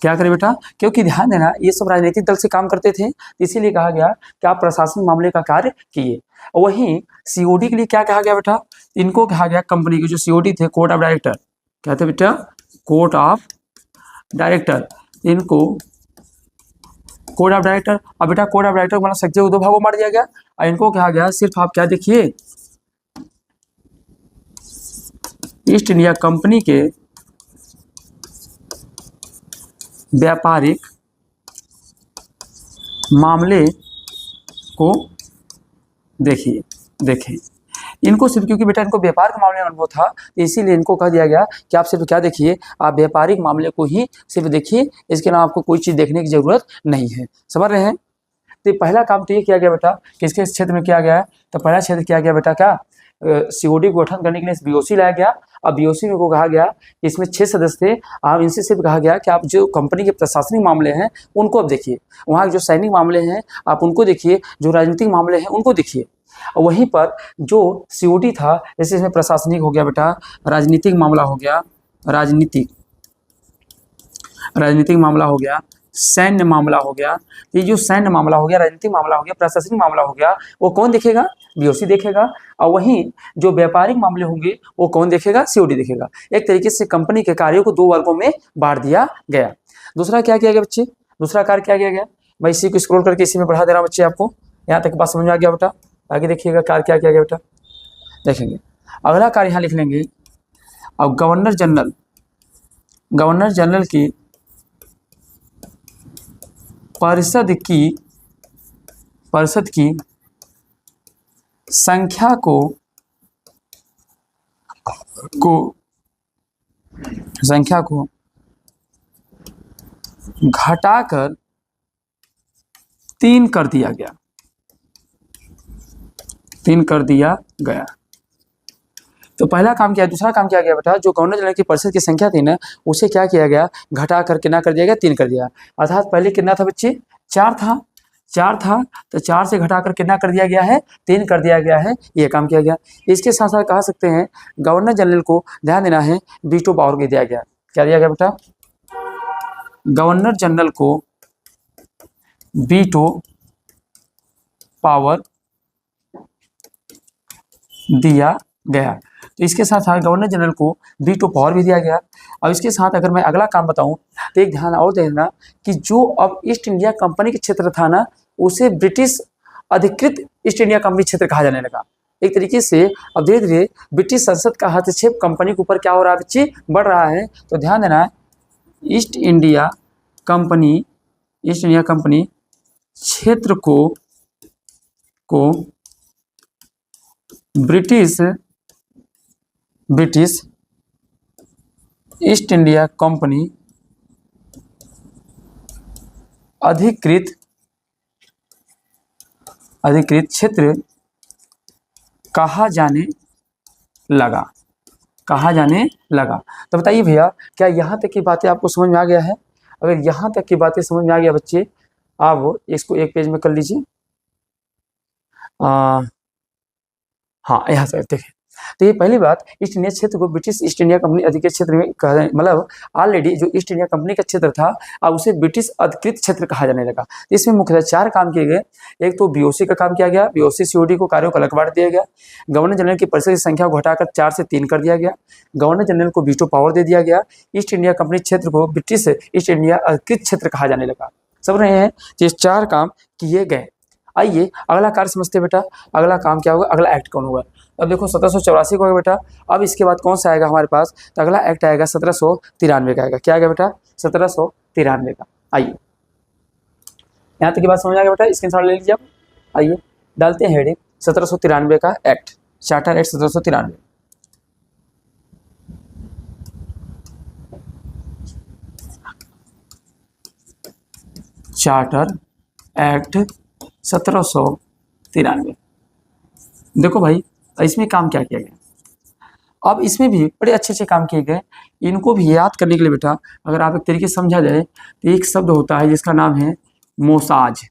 क्या करे बेटा, क्योंकि ध्यान देना, ये सब राजनीतिक दल से काम करते थे, इसीलिए कहा गया कि आप प्रशासनिक मामले का कार्य किए। वहीं सीओडी के लिए क्या कहा गया बेटा, इनको कहा गया, कंपनी के जो सीओडी थे, कोर्ट ऑफ डायरेक्टर। क्या थे बेटा, कोर्ट ऑफ डायरेक्टर। इनको कोड ऑफ डायरेक्टर। अब बेटा कोड ऑफ डायरेक्टर मतलब सब्जेक्ट को 2 भागों में बांट दिया गया। और इनको कहा गया, सिर्फ आप क्या देखिए, ईस्ट इंडिया कंपनी के व्यापारिक मामले को देखें। इनको सिर्फ, क्योंकि बेटा इनको व्यापार के मामले में अनुभव था, इसीलिए इनको कह दिया गया कि आप सिर्फ क्या देखिए, आप व्यापारिक मामले को ही सिर्फ देखिए, इसके अलावा आपको कोई चीज़ देखने की जरूरत नहीं है। समझ रहे हैं। तो पहला काम तो ये किया गया बेटा, किसके क्षेत्र में किया गया है, तो पहला क्षेत्र किया गया बेटा क्या, सीओडी को गठन करने के लिए बीओसी लाया गया। अब बीओसी में को कहा गया कि इसमें 6 सदस्य थे। अब इनसे सिर्फ कहा गया कि आप जो कंपनी के प्रशासनिक मामले हैं उनको अब देखिए, वहाँ के जो सैनिक मामले हैं आप उनको देखिए, जो राजनीतिक मामले हैं उनको देखिए। वहीं पर जो सीओडी था, जैसे इसमें प्रशासनिक हो गया बेटा, राजनीतिक मामला हो गया, राजनीतिक मामला हो गया, सैन्य मामला हो गया। ये जो सैन्य मामला हो गया, राजनीतिक मामला हो गया, प्रशासनिक मामला हो गया, वो कौन देखेगा? बीओसी देखेगा। और वहीं जो व्यापारिक मामले होंगे वो कौन देखेगा? सीओडी देखेगा। एक तरीके से कंपनी के कार्यों को 2 वर्गों में बांट दिया गया। दूसरा क्या किया गया बच्चे? दूसरा कार्य क्या किया गया? मैं इसी को स्क्रॉल करके इसी में बढ़ा दे रहा हूँ बच्चे, आपको यहाँ तक बात समझ में आ गया बेटा? आगे देखिएगा कार्य क्या किया गया बेटा, देखेंगे। अगला कार्य यहाँ लिख लेंगे। अब गवर्नर जनरल की परिषद की संख्या को घटाकर 3 कर दिया गया। तो पहला काम किया। दूसरा काम किया गया बेटा, जो गवर्नर जनरल की परिषद की संख्या थी ना, उसे क्या किया गया? घटा कर कितना कर दिया गया? 3 कर दिया। अर्थात पहले कितना था बच्चे? 4 था। तो 4 से घटा कर कितना कर दिया गया है? 3 कर दिया गया है। ये काम किया गया। इसके साथ साथ कह सकते हैं गवर्नर जनरल को ध्यान देना है, वीटो पावर भी दिया गया। क्या दिया गया बेटा? गवर्नर जनरल को वीटो पावर दिया गया। तो इसके साथ साथ गवर्नर जनरल को वीटो पावर भी दिया गया। और इसके साथ अगर मैं अगला काम बताऊं तो एक ध्यान और देना कि जो अब ईस्ट इंडिया कंपनी के क्षेत्र था ना, उसे ब्रिटिश अधिकृत ईस्ट इंडिया कंपनी क्षेत्र कहा जाने लगा। एक तरीके से अब धीरे धीरे ब्रिटिश संसद का हस्तक्षेप कंपनी के ऊपर क्या हो रहा है बच्चे? बढ़ रहा है। तो ध्यान देना है, ईस्ट इंडिया कंपनी क्षेत्र को ब्रिटिश ईस्ट इंडिया कंपनी अधिकृत क्षेत्र कहा जाने लगा। तो बताइए भैया, क्या यहाँ तक की बातें आपको समझ में आ गया है? अगर यहाँ तक की बातें समझ में आ गया बच्चे, आप इसको एक पेज में कर लीजिए। हाँ, यहाँ से देखिए। तो ये पहली बात, ईस्ट इंडिया क्षेत्र को ब्रिटिश ईस्ट इंडिया कंपनी अधिकृत क्षेत्र में मतलब ऑलरेडी जो ईस्ट इंडिया कंपनी का क्षेत्र था, अब उसे ब्रिटिश अधिकृत क्षेत्र कहा जाने लगा। इसमें मुख्यतः 4 काम किए गए। एक तो बीओसी का काम किया गया, बीओसी सीओडी को कार्यों को अलग बांट दिया गया। गवर्नर जनरल की परिषद की संख्या को घटाकर 4 से 3 कर दिया गया। गवर्नर जनरल को वीटो पावर दे दिया गया। ईस्ट इंडिया कंपनी क्षेत्र को ब्रिटिश ईस्ट इंडिया अधिकृत क्षेत्र कहा जाने लगा। समझ रहे हैं? ये 4 काम किए गए। आइए अगला कार्य समझते हैं बेटा। अगला काम क्या होगा? अगला एक्ट कौन होगा? अब देखो 1784 को होगा बेटा। अब इसके बाद कौन सा आएगा हमारे पास? तो अगला एक्ट आएगा 1793 का आएगा। क्या आएगा बेटा? 1793 का। आइए, यहाँ तक की बात समझ आ गया बेटा? स्क्रीनशॉट ले लीजिए आप। आइए डालते हैं हेडिंग 1793 का act, charter act 1793। Charter act 1793। देखो भाई, इसमें काम क्या किया गया? अब इसमें भी बड़े अच्छे काम किए गए। इनको भी याद करने के लिए बेटा, अगर आप एक तरीके से समझा जाए तो एक शब्द होता है जिसका नाम है मोसाज।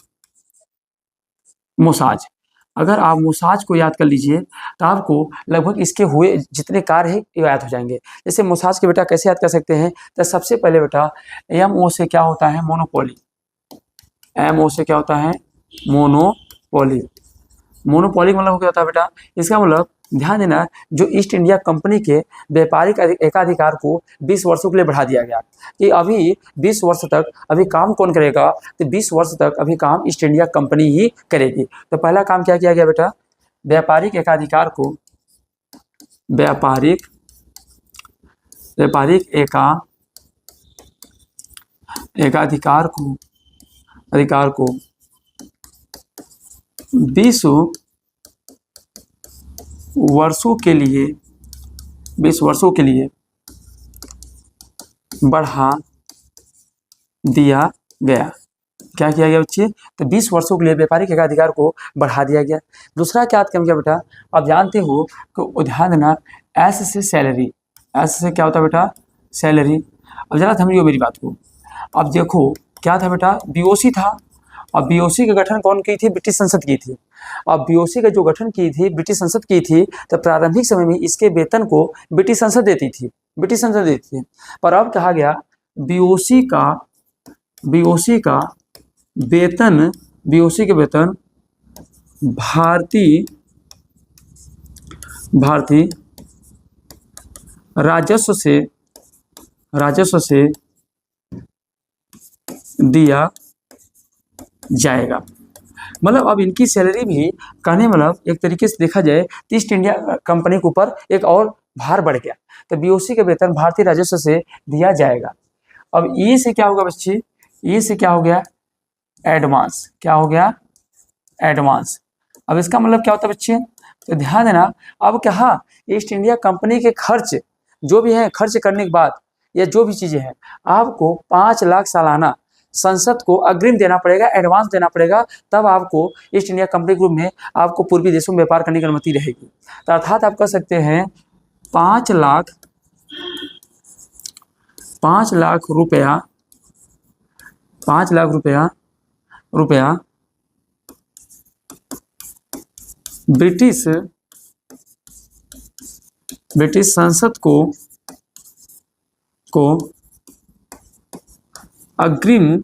अगर आप मोसाज को याद कर लीजिए तो आपको लगभग इसके हुए जितने कार्य हैं याद हो जाएंगे। जैसे मोसाज के बेटा कैसे याद कर सकते हैं? तो सबसे पहले बेटा MO से क्या होता है? मोनोपोली। MO से क्या होता है? मोनोपोली का मतलब क्या होता है बेटा? इसका मतलब ध्यान देना, जो ईस्ट इंडिया कंपनी के व्यापारिक एकाधिकार को 20 वर्षों के लिए बढ़ा दिया गया कि अभी 20 वर्ष तक अभी काम कौन करेगा? तो 20 वर्ष तक अभी काम ईस्ट इंडिया कंपनी ही करेगी। तो पहला काम क्या किया गया बेटा? व्यापारिक एकाधिकार को 20 वर्षों के लिए बढ़ा दिया गया। क्या किया गया बच्चे? तो 20 वर्षों के लिए व्यापारिक एकाधिकार को बढ़ा दिया गया। दूसरा क्या काम किया बेटा? आप जानते हो कि ध्यान देना, एस से ऐसे क्या होता है बेटा, सैलरी। अब जरा समझिए मेरी बात को। अब देखो क्या था बेटा, बीओसी था। अब बीओसी का गठन कौन की थी, ब्रिटिश संसद की थी। अब बीओसी का जो गठन की थी ब्रिटिश संसद की थी, तो प्रारंभिक समय में इसके वेतन को ब्रिटिश संसद देती थी, ब्रिटिश संसद देती थी। पर अब कहा गया बीओसी का वेतन, बीओसी के वेतन भारतीय राजस्व से दिया जाएगा। मतलब अब इनकी सैलरी भी कहने मतलब एक तरीके से देखा जाए तो ईस्ट इंडिया कंपनी के ऊपर एक और भार बढ़ गया। तो बीओसी का वेतन भारतीय राजस्व से दिया जाएगा। अब ई से क्या होगा बच्चे, ई से क्या हो गया, एडवांस। क्या हो गया, एडवांस। अब इसका मतलब क्या होता है बच्चे, तो ध्यान देना। अब क्या, ईस्ट इंडिया कंपनी के खर्च जो भी है, खर्च करने के बाद या जो भी चीजें हैं, आपको 5 लाख सालाना संसद को अग्रिम देना पड़ेगा, एडवांस देना पड़ेगा, तब आपको ईस्ट इंडिया कंपनी ग्रुप में आपको पूर्वी देशों में व्यापार करने की अनुमति रहेगी। तो अर्थात आप कह सकते हैं 5 लाख रुपया ब्रिटिश संसद को अग्रिम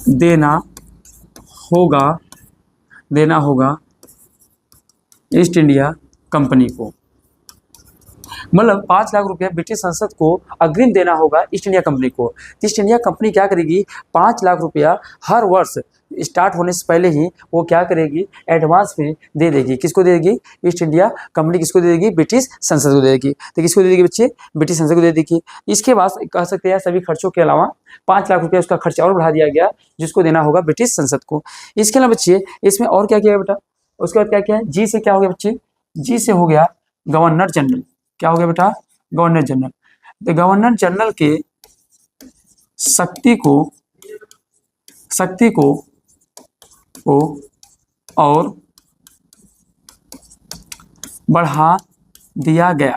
देना होगा ईस्ट इंडिया कंपनी को। मतलब 5 लाख रुपया ब्रिटिश संसद को अग्रिम देना होगा ईस्ट इंडिया कंपनी को। ईस्ट इंडिया कंपनी क्या करेगी, 5 लाख रुपया हर वर्ष स्टार्ट होने से पहले ही वो क्या करेगी, एडवांस में दे देगी। किसको दे देगी, ईस्ट इंडिया कंपनी किसको दे देगी, ब्रिटिश संसद को दे देगी। तो किसको दे देगी बच्चे, ब्रिटिश संसद को दे देगी। इसके बाद कह सकते हैं सभी खर्चों के अलावा 5 लाख रुपया उसका खर्च और बढ़ा दिया गया, जिसको देना होगा ब्रिटिश संसद को। इसके अलावा बच्चे इसमें और क्या किया बेटा, उसके बाद क्या किया, जी से क्या हो गया बच्चे, जी से हो गया गवर्नर जनरल। क्या हो गया बेटा, गवर्नर जनरल। तो गवर्नर जनरल के शक्ति को और बढ़ा दिया गया।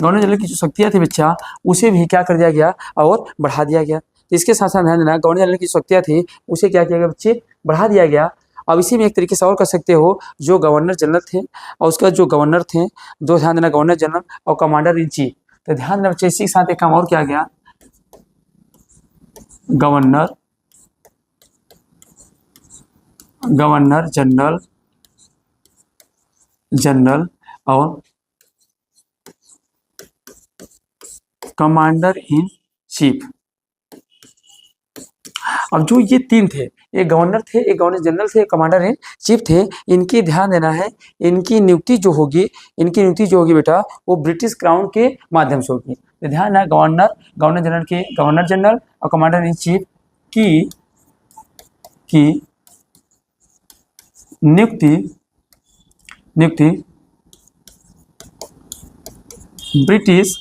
गवर्नर जनरल की जो शक्तियां थी बच्चा, उसे भी क्या कर दिया गया, और बढ़ा दिया गया। तो इसके साथ साथ ध्यान देना, गवर्नर जनरल की शक्तियां थी उसे क्या किया गया बच्चे, बढ़ा दिया गया। अब इसी में एक तरीके से और कर सकते हो, जो गवर्नर जनरल थे और उसका जो गवर्नर थे, दो ध्यान देना, गवर्नर जनरल और कमांडर इन चीफ। तो ध्यान देना बच्चे, इसी के साथ एक काम और किया गया, गवर्नर जनरल और कमांडर इन चीफ। अब जो ये तीन थे, एक गवर्नर थे, एक गवर्नर जनरल थे, एक कमांडर इन चीफ थे, इनकी ध्यान देना है, इनकी नियुक्ति जो होगी बेटा, वो ब्रिटिश क्राउन के माध्यम से होगी। तो ध्यान है, गवर्नर जनरल के गवर्नर जनरल और कमांडर इन चीफ की नियुक्ति ब्रिटिश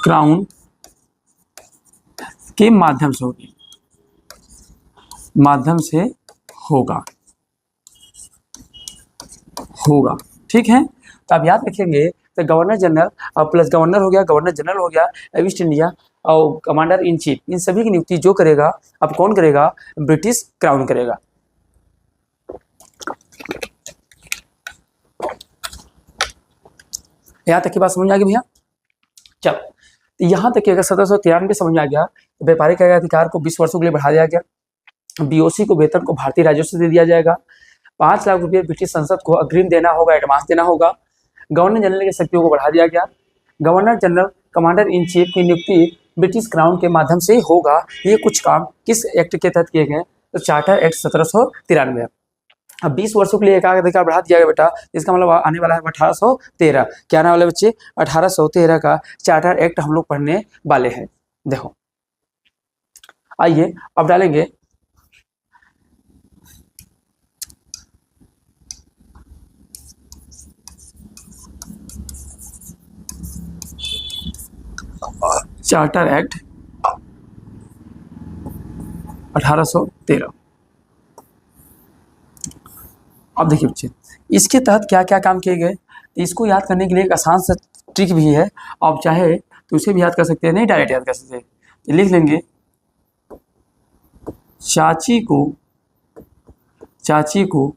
क्राउन के माध्यम से होगा। ठीक है, तो आप याद रखेंगे। तो गवर्नर जनरल और प्लस गवर्नर हो गया, गवर्नर जनरल हो गया ईस्ट इंडिया, और कमांडर इन चीफ, इन सभी की नियुक्ति जो करेगा, अब कौन करेगा, ब्रिटिश क्राउन करेगा। यहां तक की बात समझ आ गई भैया। चलो, तो यहाँ तक कि अगर 1793 समझ में आ गया, तो व्यापारिक अधिकार को 20 वर्षों के लिए बढ़ा दिया गया। बीओसी को वेतन को भारतीय राजस्व से दे दिया जाएगा। 5 लाख रुपये ब्रिटिश संसद को अग्रिम देना होगा, एडवांस देना होगा। गवर्नर जनरल की शक्तियों को बढ़ा दिया गया। Governor general commander in chief की नियुक्ति ब्रिटिश क्राउन के माध्यम से होगा। ये कुछ काम किस एक्ट के तहत किए गए, तो चार्टर एक्ट 1793। अब 20 वर्षों के लिए एक अधिकार बढ़ा दिया गया बेटा, इसका मतलब आने वाला है 1813। क्या आने वाले बच्चे, 1813 का चार्टर एक्ट हम लोग पढ़ने वाले हैं। देखो, आइए अब डालेंगे चार्टर एक्ट 1813। अब देखिए बच्चे, इसके तहत क्या क्या काम किए गए, इसको याद करने के लिए एक आसान सा ट्रिक भी है। आप चाहे तो उसे भी याद कर सकते हैं, नहीं डायरेक्ट याद कर सकते हैं। तो लिख लेंगे चाची को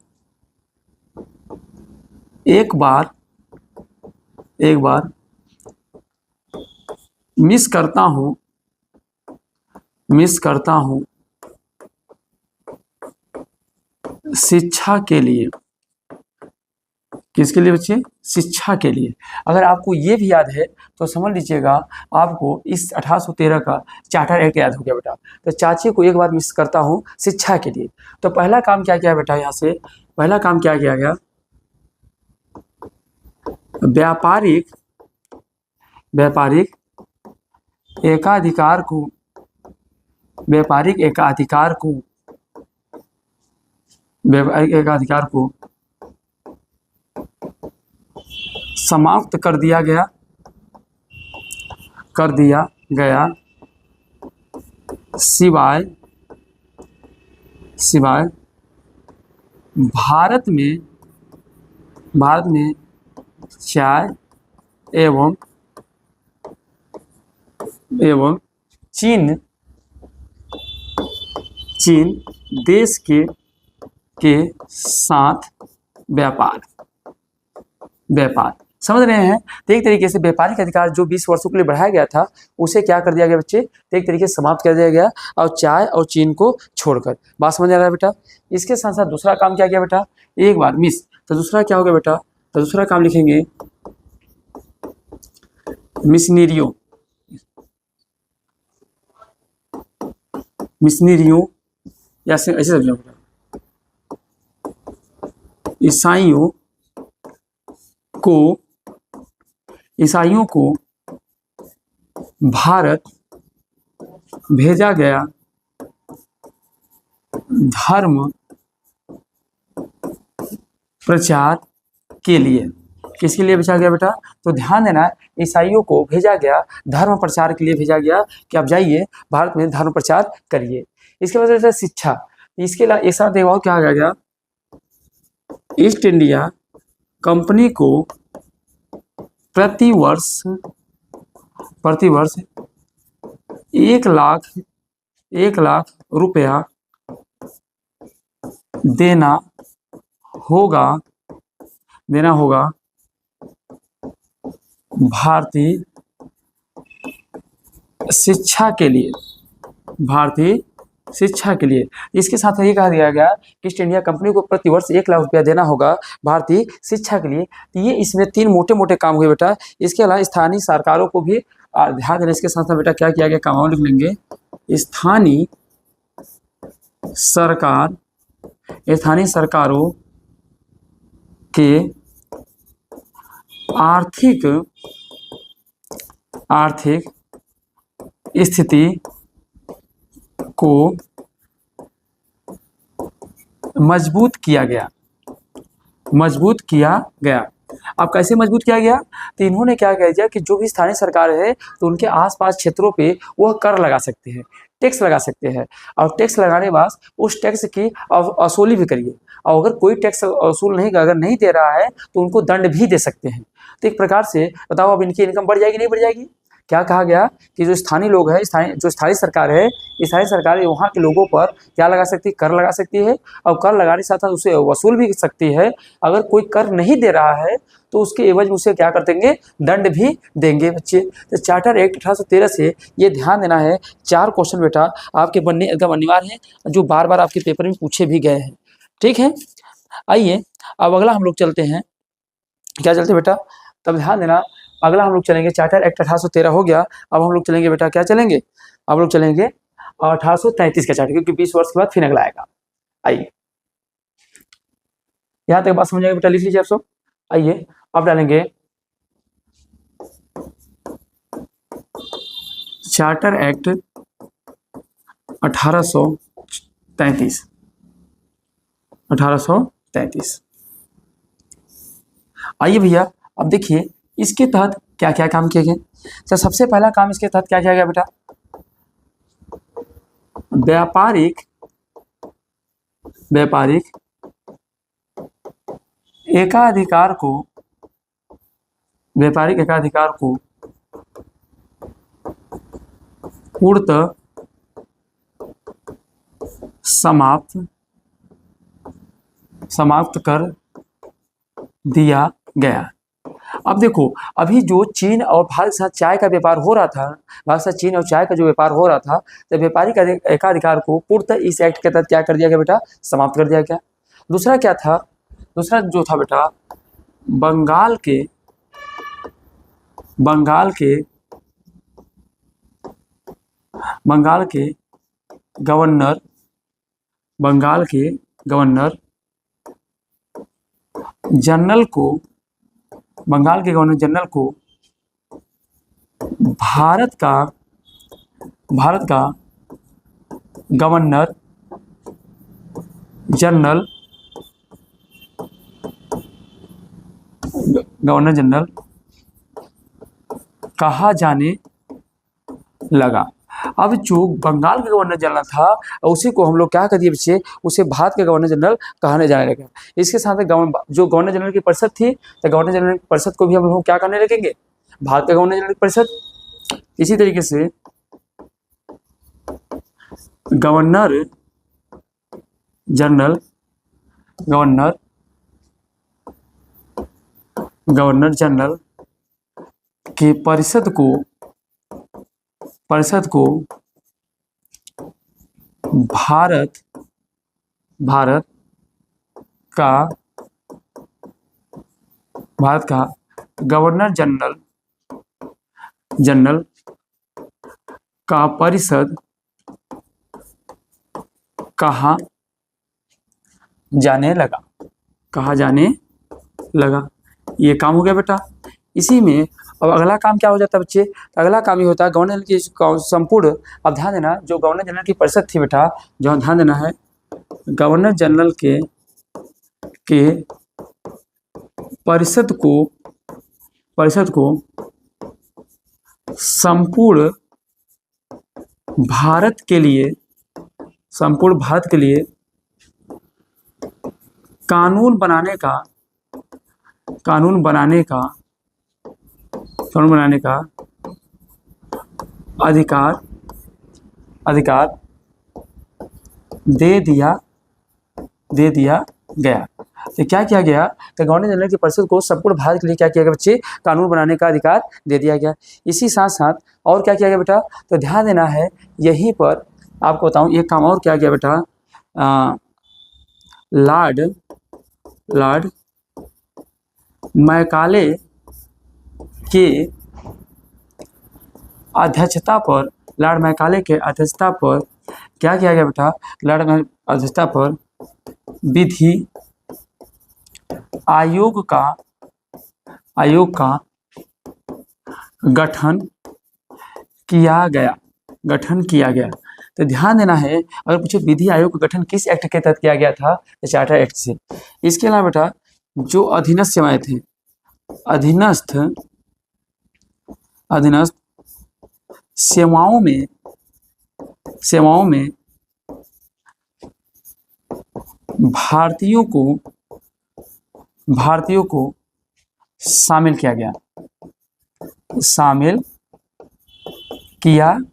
एक बार मिस करता हूँ शिक्षा के लिए। किसके लिए बच्चे? शिक्षा के लिए। अगर आपको ये भी याद है तो समझ लीजिएगा आपको इस 1813 का चार्टर एक्ट याद हो गया बेटा। तो चाची को एक बार मिस करता हूँ शिक्षा के लिए। तो पहला काम क्या किया बेटा, यहाँ से पहला काम क्या किया गया, व्यापारिक एकाधिकार को समाप्त कर दिया गया सिवाय भारत में चाय एवं चीन देश के साथ व्यापार। समझ रहे हैं? तो एक तरीके से व्यापारिक अधिकार जो 20 वर्षों के लिए बढ़ाया गया था उसे क्या कर दिया गया बच्चे, तो एक तरीके से समाप्त कर दिया गया, और चाय और चीन को छोड़कर। बात समझ आ रहा है बेटा? इसके साथ साथ दूसरा काम क्या किया बेटा, एक बार मिस, तो दूसरा क्या होगा बेटा, तो दूसरा काम लिखेंगे मिशनरियों या ऐसे समझो बेटा, ईसाइयों को भारत भेजा गया धर्म प्रचार के लिए। किसके लिए भेजा गया बेटा, तो ध्यान देना, ईसाइयों को भेजा गया धर्म प्रचार के लिए भेजा गया कि आप जाइए भारत में धर्म प्रचार करिए। इसके वजह से शिक्षा, इसके एक साथ एक और क्या आ गया, ईस्ट इंडिया कंपनी को प्रति वर्ष 1 लाख रुपया देना होगा भारतीय शिक्षा के लिए। इसके साथ ये कहा दिया गया कि ईस्ट इंडिया कंपनी को प्रति वर्ष 1 लाख रुपया देना होगा भारतीय शिक्षा के लिए। तो ये इसमें 3 मोटे मोटे काम हुए बेटा। इसके अलावा स्थानीय सरकारों को भी ध्यान देना। इसके साथ साथ बेटा क्या किया गया, काम और लिख लेंगे, स्थानीय सरकारों के आर्थिक स्थिति को मजबूत किया गया। अब कैसे मजबूत किया गया, तो इन्होंने क्या कह दिया कि जो भी स्थानीय सरकार है तो उनके आसपास क्षेत्रों पे वह कर लगा सकते हैं, टैक्स लगा सकते हैं, और टैक्स लगाने के बाद उस टैक्स की वसूली भी करिए, और अगर कोई टैक्स वसूल नहीं दे रहा है तो उनको दंड भी दे सकते हैं। तो एक प्रकार से बताओ अब इनकी इनकम बढ़ जाएगी नहीं बढ़ जाएगी। क्या कहा गया कि जो स्थानीय लोग हैं, जो स्थानीय सरकार है, स्थानीय सरकार वहाँ के लोगों पर क्या लगा सकती है, कर लगा सकती है, और कर लगाने के साथ साथ उसे वसूल भी सकती है। अगर कोई कर नहीं दे रहा है तो उसके एवज में उसे क्या कर देंगे, दंड भी देंगे बच्चे। तो चार्टर एक्ट 1813 से ये ध्यान देना है। 4 क्वेश्चन बेटा आपके बनने एकदम अनिवार्य हैं, जो बार बार आपके पेपर में पूछे भी गए हैं। ठीक है, आइए अब अगला हम लोग चलते हैं। क्या चलते बेटा, तब ध्यान देना, अगला हम लोग चलेंगे चार्टर एक्ट 1813 हो गया। अब हम लोग चलेंगे बेटा, क्या चलेंगे, अब लोग चलेंगे 1833 का चार्टर, क्योंकि 20 वर्ष के बाद फिर अगला आएगा। आइए यहाँ तक बात समझ आएगी बेटा, लिख लीजिए आप सब। आइए अब डालेंगे चार्टर एक्ट 1833। आइए भैया अब देखिए इसके तहत क्या क्या काम किए गए। तो सबसे पहला काम इसके तहत क्या किया गया बेटा, व्यापारिक एकाधिकार को, व्यापारिक एकाधिकार को पूर्णतः समाप्त कर दिया गया। अब देखो, अभी जो चीन और भारत के साथ चाय का व्यापार हो रहा था, भारत के साथ चीन और चाय का जो व्यापार हो रहा था, तो व्यापारिक एकाधिकार को पूर्णतः इस एक्ट के तहत क्या कर दिया गया बेटा, समाप्त कर दिया गया। दूसरा क्या था, दूसरा जो था बेटा, बंगाल के गवर्नर जनरल को भारत का गवर्नर जनरल कहा जाने लगा। अब जो बंगाल का गवर्नर जनरल था, उसी को हम लोग क्या कर दिए बच्चे, उसे भारत के गवर्नर जनरल कहने जाने लगा। इसके साथ जो गवर्नर जनरल की परिषद थी, तो गवर्नर जनरल की परिषद को भी हम लोग क्या करने लगेंगे, भारत के गवर्नर जनरल की परिषद। इसी तरीके से गवर्नर जनरल की परिषद को भारत का गवर्नर जनरल का परिषद कहा जाने लगा। ये काम हो गया बेटा। इसी में अब अगला काम क्या हो जाता है बच्चे, तो अगला काम ये होता है गवर्नर की संपूर्ण, अब ध्यान देना, जो गवर्नर जनरल की परिषद थी बेटा, जो ध्यान देना है, गवर्नर जनरल के परिषद को संपूर्ण भारत के लिए कानून बनाने का अधिकार दे दिया गया। तो क्या किया गया, तो गवर्नर जनरल की परिषद को संपूर्ण भारत के लिए क्या किया गया बच्चे, कानून बनाने का अधिकार दे दिया गया। इसी साथ साथ और क्या किया गया बेटा, तो ध्यान देना है, यहीं पर आपको बताऊं एक काम और क्या किया बेटा, लॉर्ड मैकाले के अध्यक्षता पर क्या किया गया बेटा, लॉर्ड अध्यक्षता पर विधि आयोग का गठन किया गया। तो ध्यान देना है, अगर पूछे विधि आयोग का गठन किस एक्ट के तहत किया गया था, तो चार्टर एक्ट से। इसके अलावा बेटा जो अधीनस्थ सेवाएं थे, अधीनस्थ सेवाओं में भारतीयों को शामिल किया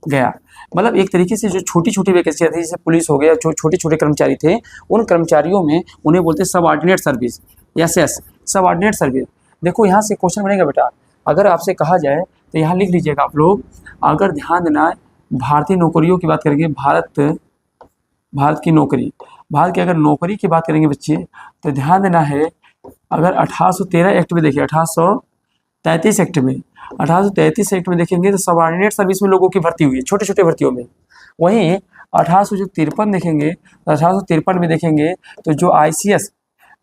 गया। मतलब एक तरीके से जो छोटी छोटी वैकेंसियाँ थी, जैसे पुलिस हो गया, जो छोटे छोटे कर्मचारी थे, उन कर्मचारियों में उन्हें बोलते subordinate service, yes subordinate service. देखो यहाँ से क्वेश्चन बनेगा बेटा, अगर आपसे कहा जाए तो यहाँ लिख लीजिएगा आप लोग, अगर ध्यान देना है, भारतीय नौकरियों की बात करेंगे, भारत की अगर नौकरी की बात करेंगे बच्चे, तो ध्यान देना है, अगर 1813 एक्ट में देखिए, 1833 एक्ट में देखेंगे तो सबऑर्डिनेट सर्विस में लोगों की भर्ती हुई है, छोटे छोटे भर्तियों में। वहीं 1853 देखेंगे, तो 1853 में देखेंगे तो जो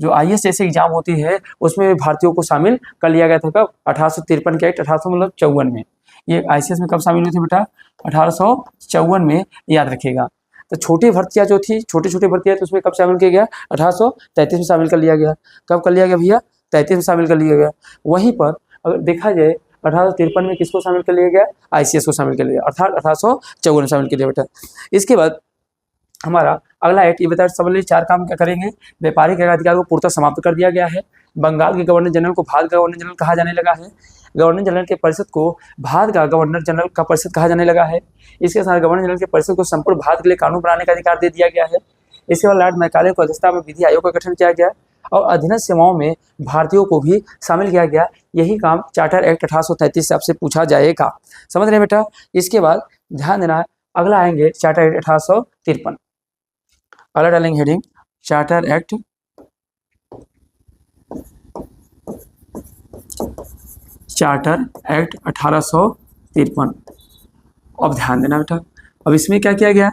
IAS जैसे एग्जाम होती है, उसमें भारतीयों को शामिल कर लिया गया था। कब, 1853 के एक्ट 1854 में। ये ICS में कब शामिल हुए थे बेटा, 1854 में, याद रखिएगा। तो छोटी भर्तियां जो थी, छोटे छोटे भर्तियां, तो उसमें कब शामिल किया गया, 1833 में शामिल कर लिया गया। कब कर लिया गया भैया, 33 में शामिल कर लिया गया। वहीं पर अगर देखा जाए 1853 में किसको शामिल कर लिया गया, ICS को शामिल कर लिया, अर्थात 1854 में शामिल कर लिया बेटा। इसके बाद हमारा अगला एक्ट ये बताया सबले 4 काम क्या करेंगे, व्यापारिक एकाधिकार को पूर्णतः समाप्त कर दिया गया है। बंगाल के गवर्नर जनरल को भारत का गवर्नर जनरल कहा जाने लगा है। गवर्नर जनरल के परिषद को भारत का गवर्नर जनरल का परिषद कहा जाने लगा है। इसके साथ गवर्नर जनरल के परिषद को संपूर्ण भारत के लिए कानून बनाने का अधिकार दे दिया गया है। इसके बाद लॉर्ड मैकाले को अध्यक्षता में विधि आयोग का गठन किया गया और अधीनस्थ सेवाओं में भारतीयों को भी शामिल किया गया। यही काम चार्टर एक्ट 1833 से आपसे पूछा जाएगा। समझ रहे हैं बेटा। इसके बाद ध्यान देना है, अगला आएंगे चार्टर एक्ट 1853। अगला डालेंगे हेडिंग चार्टर एक्ट 1853। अब ध्यान देना बेटा, अब इसमें क्या किया गया,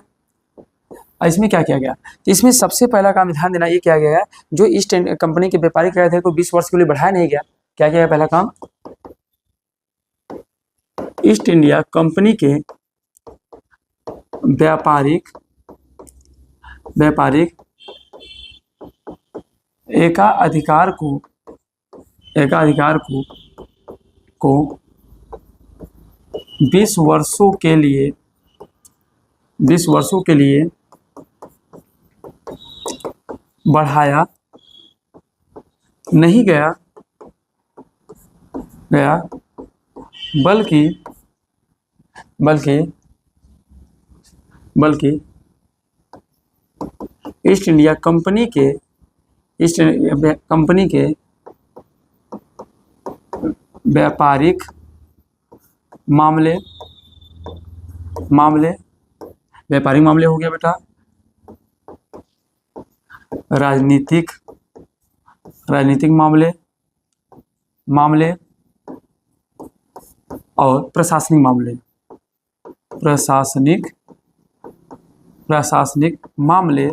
तो इसमें सबसे पहला काम ध्यान देना ये किया गया है, जो ईस्ट इंडिया कंपनी के व्यापारिक एकाधिकार को 20 वर्ष के लिए बढ़ाया नहीं गया। क्या किया गया पहला काम, ईस्ट इंडिया कंपनी के व्यापारिक एकाधिकार को 20 वर्षों के लिए बढ़ाया नहीं गया, बल्कि ईस्ट इंडिया कंपनी के व्यापारिक मामले हो गया बेटा, राजनीतिक मामले और प्रशासनिक मामले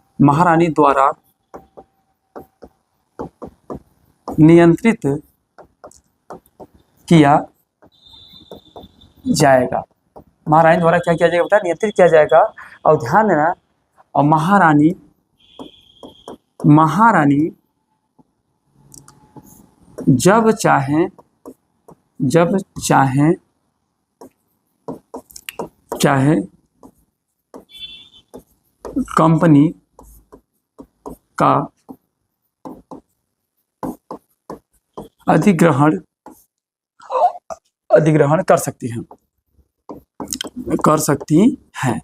महारानी द्वारा नियंत्रित किया जाएगा। महारानी द्वारा क्या किया जाएगा बेटा, नियंत्रित किया जाएगा। और ध्यान देना, और महारानी जब चाहे कंपनी का अधिग्रहण कर सकती हैं।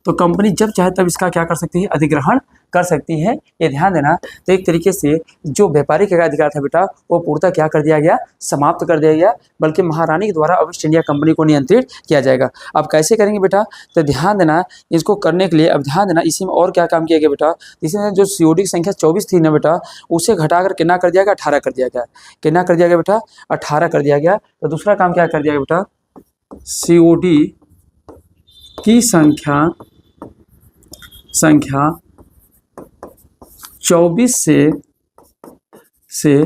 तो कंपनी जब चाहे तब इसका क्या कर सकती है, अधिग्रहण कर सकती है। ये ध्यान देना। तो एक तरीके से जो व्यापारिक एकाधिकार था बेटा, वो पूर्णतः क्या कर दिया गया, समाप्त कर दिया गया, बल्कि महारानी के द्वारा अब ईस्ट इंडिया कंपनी को नियंत्रित किया जाएगा। अब कैसे करेंगे बेटा, तो ध्यान देना, इसको करने के लिए अब ध्यान देना, इसी में और क्या काम किया गया बेटा, इसमें जो सीओडी की संख्या 24 थी ना बेटा, उसे घटाकर कितना कर दिया गया, 18 कर दिया गया। कितना कर दिया गया बेटा, 18 कर दिया गया। तो दूसरा काम क्या कर दिया गया बेटा, सीओडी की संख्या 24 से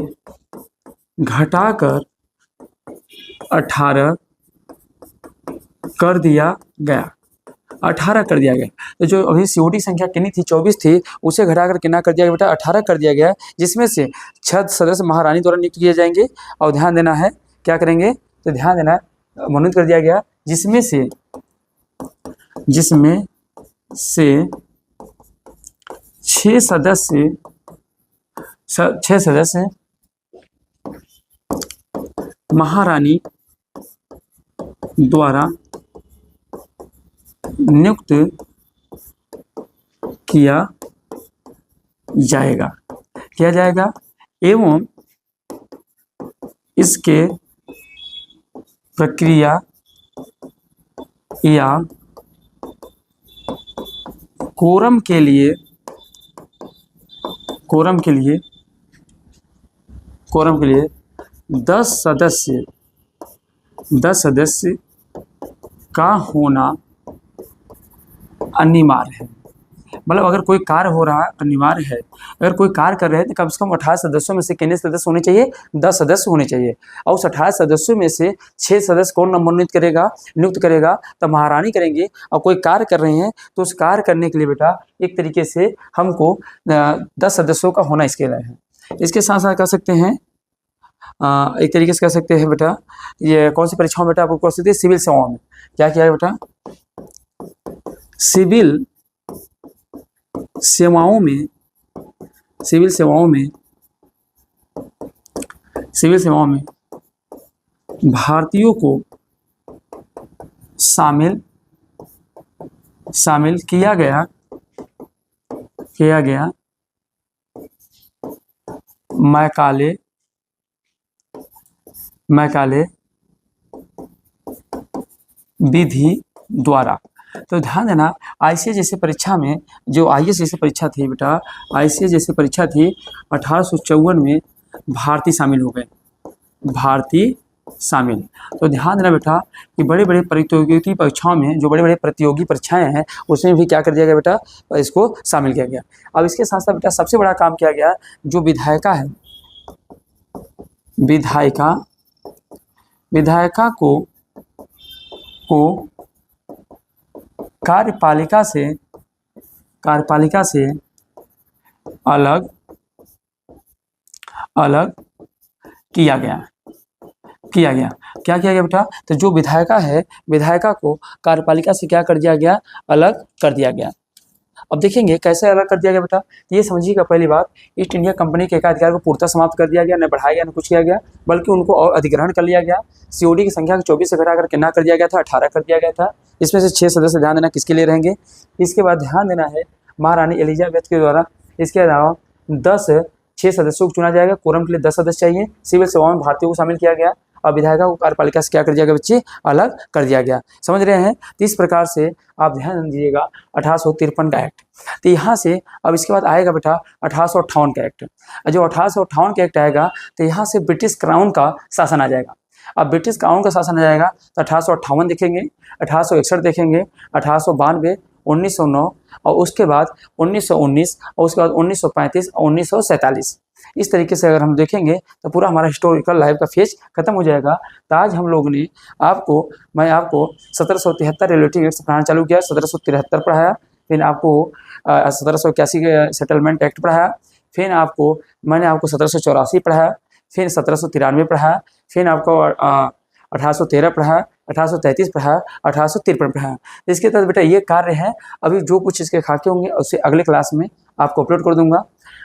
घटाकर 18 कर दिया गया। 18 कर दिया गया। तो जो अभी सीओडी संख्या कितनी थी, 24 थी, उसे घटाकर कितना कर दिया गया बेटा, 18 कर दिया गया, जिसमें से 6 सदस्य महारानी द्वारा नियुक्त किए जाएंगे। और ध्यान देना है क्या करेंगे, तो ध्यान देना, मनोनीत कर दिया गया, जिसमें से 6 सदस्य महारानी द्वारा नियुक्त किया जाएगा एवं इसके प्रक्रिया या कोरम के लिए 10 सदस्य का होना अनिवार्य है। मतलब अगर कोई कार्य हो रहा है, अनिवार्य है, अगर कोई कार्य कर रहे हैं तो कम से कम 18 सदस्यों में से कितने सदस्य होने चाहिए, 10 सदस्य होने चाहिए। और उस 18 सदस्यों में से 6 सदस्य कौन नियुक्त करेगा, तो महारानी करेंगे। और कोई कार्य कर रहे हैं तो उस कार्य करने के लिए बेटा एक तरीके से हमको 10 सदस्यों का होना इसके लिए है। इसके साथ साथ कह सकते हैं एक तरीके से कह सकते हैं बेटा, ये कौन सी परीक्षाओं में बेटा आपको कर सकते हैं, सिविल सेवाओं में। क्या किया है बेटा, सिविल सेवाओं में, सिविल सेवाओं में, सिविल सेवाओं में भारतीयों को शामिल किया गया मैकाले विधि द्वारा। तो ध्यान देना, आईसीएस जैसे परीक्षा में, जो आईएएस जैसी परीक्षा थी बेटा, आईसीएस जैसी परीक्षा थी 1854 में भारतीय शामिल हो गए, भारतीय शामिल। तो ध्यान देना बेटा कि बड़े बड़े प्रतियोगी परीक्षाओं में, जो बड़े बड़े प्रतियोगी परीक्षाएं हैं, उसमें भी क्या कर दिया गया बेटा, इसको शामिल किया गया। अब इसके साथ साथ बेटा सबसे बड़ा काम किया गया, जो विधायिका है, विधायिका को कार्यपालिका से अलग किया गया। क्या किया गया बेटा, तो जो विधायिका है, विधायिका को कार्यपालिका से क्या कर दिया गया, अलग कर दिया गया। अब देखेंगे कैसे अलग कर दिया गया बेटा, ये समझिएगा। पहली बात, ईस्ट इंडिया कंपनी के एकाधिकार को पूर्णतः समाप्त कर दिया गया, न बढ़ाया गया न कुछ किया गया, बल्कि उनको और अधिग्रहण कर लिया गया। सीओडी की संख्या को 24 से घटाकर कितना कर दिया गया था, 18 कर दिया गया था। इसमें से 6 सदस्य, ध्यान देना, किसके लिए रहेंगे। इसके बाद ध्यान देना है, महारानी एलिजाबेथ के द्वारा इसके अलावा 6 सदस्यों को चुना जाएगा। कोरम के लिए 10 सदस्य चाहिए। सिविल सेवाओं में भारतीयों को शामिल किया गया और विधायिका को कार्यपालिका से क्या कर दिया गया बच्चे, अलग कर दिया गया। समझ रहे हैं। तो इस प्रकार से आप ध्यान दीजिएगा 1853 का एक्ट। तो यहाँ से अब इसके बाद आएगा बेटा 1858 का एक्ट। जो 1858 का एक्ट आएगा तो यहाँ से ब्रिटिश क्राउन का शासन आ जाएगा। अब ब्रिटिश क्राउन का शासन आ जाएगा तो 1858 देखेंगे, 1861 देखेंगे, 1892, 1909 और उसके बाद 1919 और उसके बाद 1935 और 1947। इस तरीके से अगर हम देखेंगे तो पूरा हमारा हिस्टोरिकल लाइफ का फेज खत्म हो जाएगा। तो आज हम लोग ने मैं आपको 1773 रिलेटिव एक्ट पढ़ाना चालू किया, 1773 पढ़ाया, फिर आपको 1781 के सेटलमेंट एक्ट पढ़ाया, फिर मैंने आपको 1784 पढ़ाया, फिर 1793 पढ़ाया, फिर आपको 1813 पढ़ाया, 1833 पढ़ाया, 1853 पढ़ाया। इसके तहत बेटा ये कार्य है। अभी जो कुछ इसके खाके होंगे उसे अगले क्लास में आपको अपलोड कर दूंगा।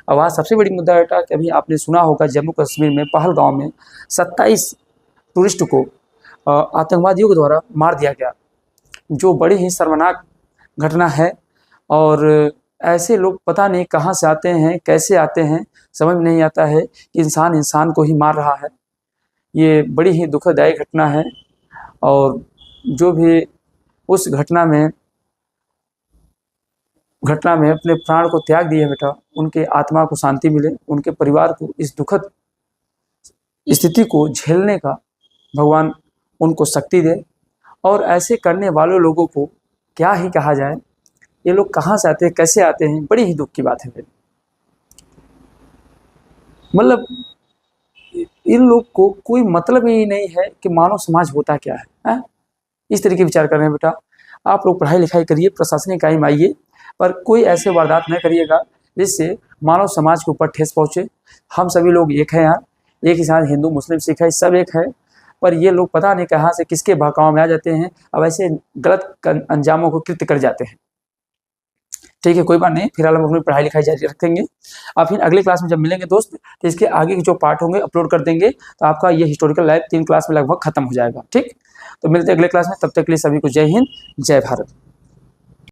अब आज सबसे बड़ी मुद्दा बेटा कि अभी आपने सुना होगा जम्मू कश्मीर में पहलगांव में 27 टूरिस्ट को आतंकवादियों के द्वारा मार दिया गया, जो बड़ी ही शर्मनाक घटना है। और ऐसे लोग पता नहीं कहाँ से आते हैं, कैसे आते हैं, समझ में नहीं आता है कि इंसान को ही मार रहा है। ये बड़ी ही दुखदायी घटना है। और जो भी उस घटना में अपने प्राण को त्याग दिए बेटा, उनके आत्मा को शांति मिले, उनके परिवार को इस दुखद स्थिति को झेलने का भगवान उनको शक्ति दे। और ऐसे करने वाले लोगों को क्या ही कहा जाए, ये लोग कहाँ से आते हैं, कैसे आते हैं, बड़ी ही दुख की बात है। मतलब इन लोग को कोई मतलब ही नहीं है कि मानव समाज होता क्या है? इस तरीके विचार कर रहे हैं बेटा। आप लोग पढ़ाई लिखाई करिए, प्रशासनिक इकाई में आइए, पर कोई ऐसे वारदात न करिएगा जिससे मानव समाज के ऊपर ठेस पहुँचे। हम सभी लोग एक हैं यार, एक ही साथ हिंदू मुस्लिम सिख है, सब एक है। पर ये लोग पता नहीं कहाँ से किसके बहकाव में आ जाते हैं, अब ऐसे गलत अंजामों को कृत्य कर जाते हैं। ठीक है, कोई बात नहीं, फिलहाल हम अपनी पढ़ाई लिखाई जारी रखेंगे। अब फिर अगले क्लास में जब मिलेंगे दोस्त, तो इसके आगे के जो पार्ट होंगे अपलोड कर देंगे, तो आपका ये हिस्टोरिकल लाइफ 3 क्लास में लगभग खत्म हो जाएगा। ठीक, तो मिलते हैं अगले क्लास में। तब तक के लिए सभी को जय हिंद, जय भारत।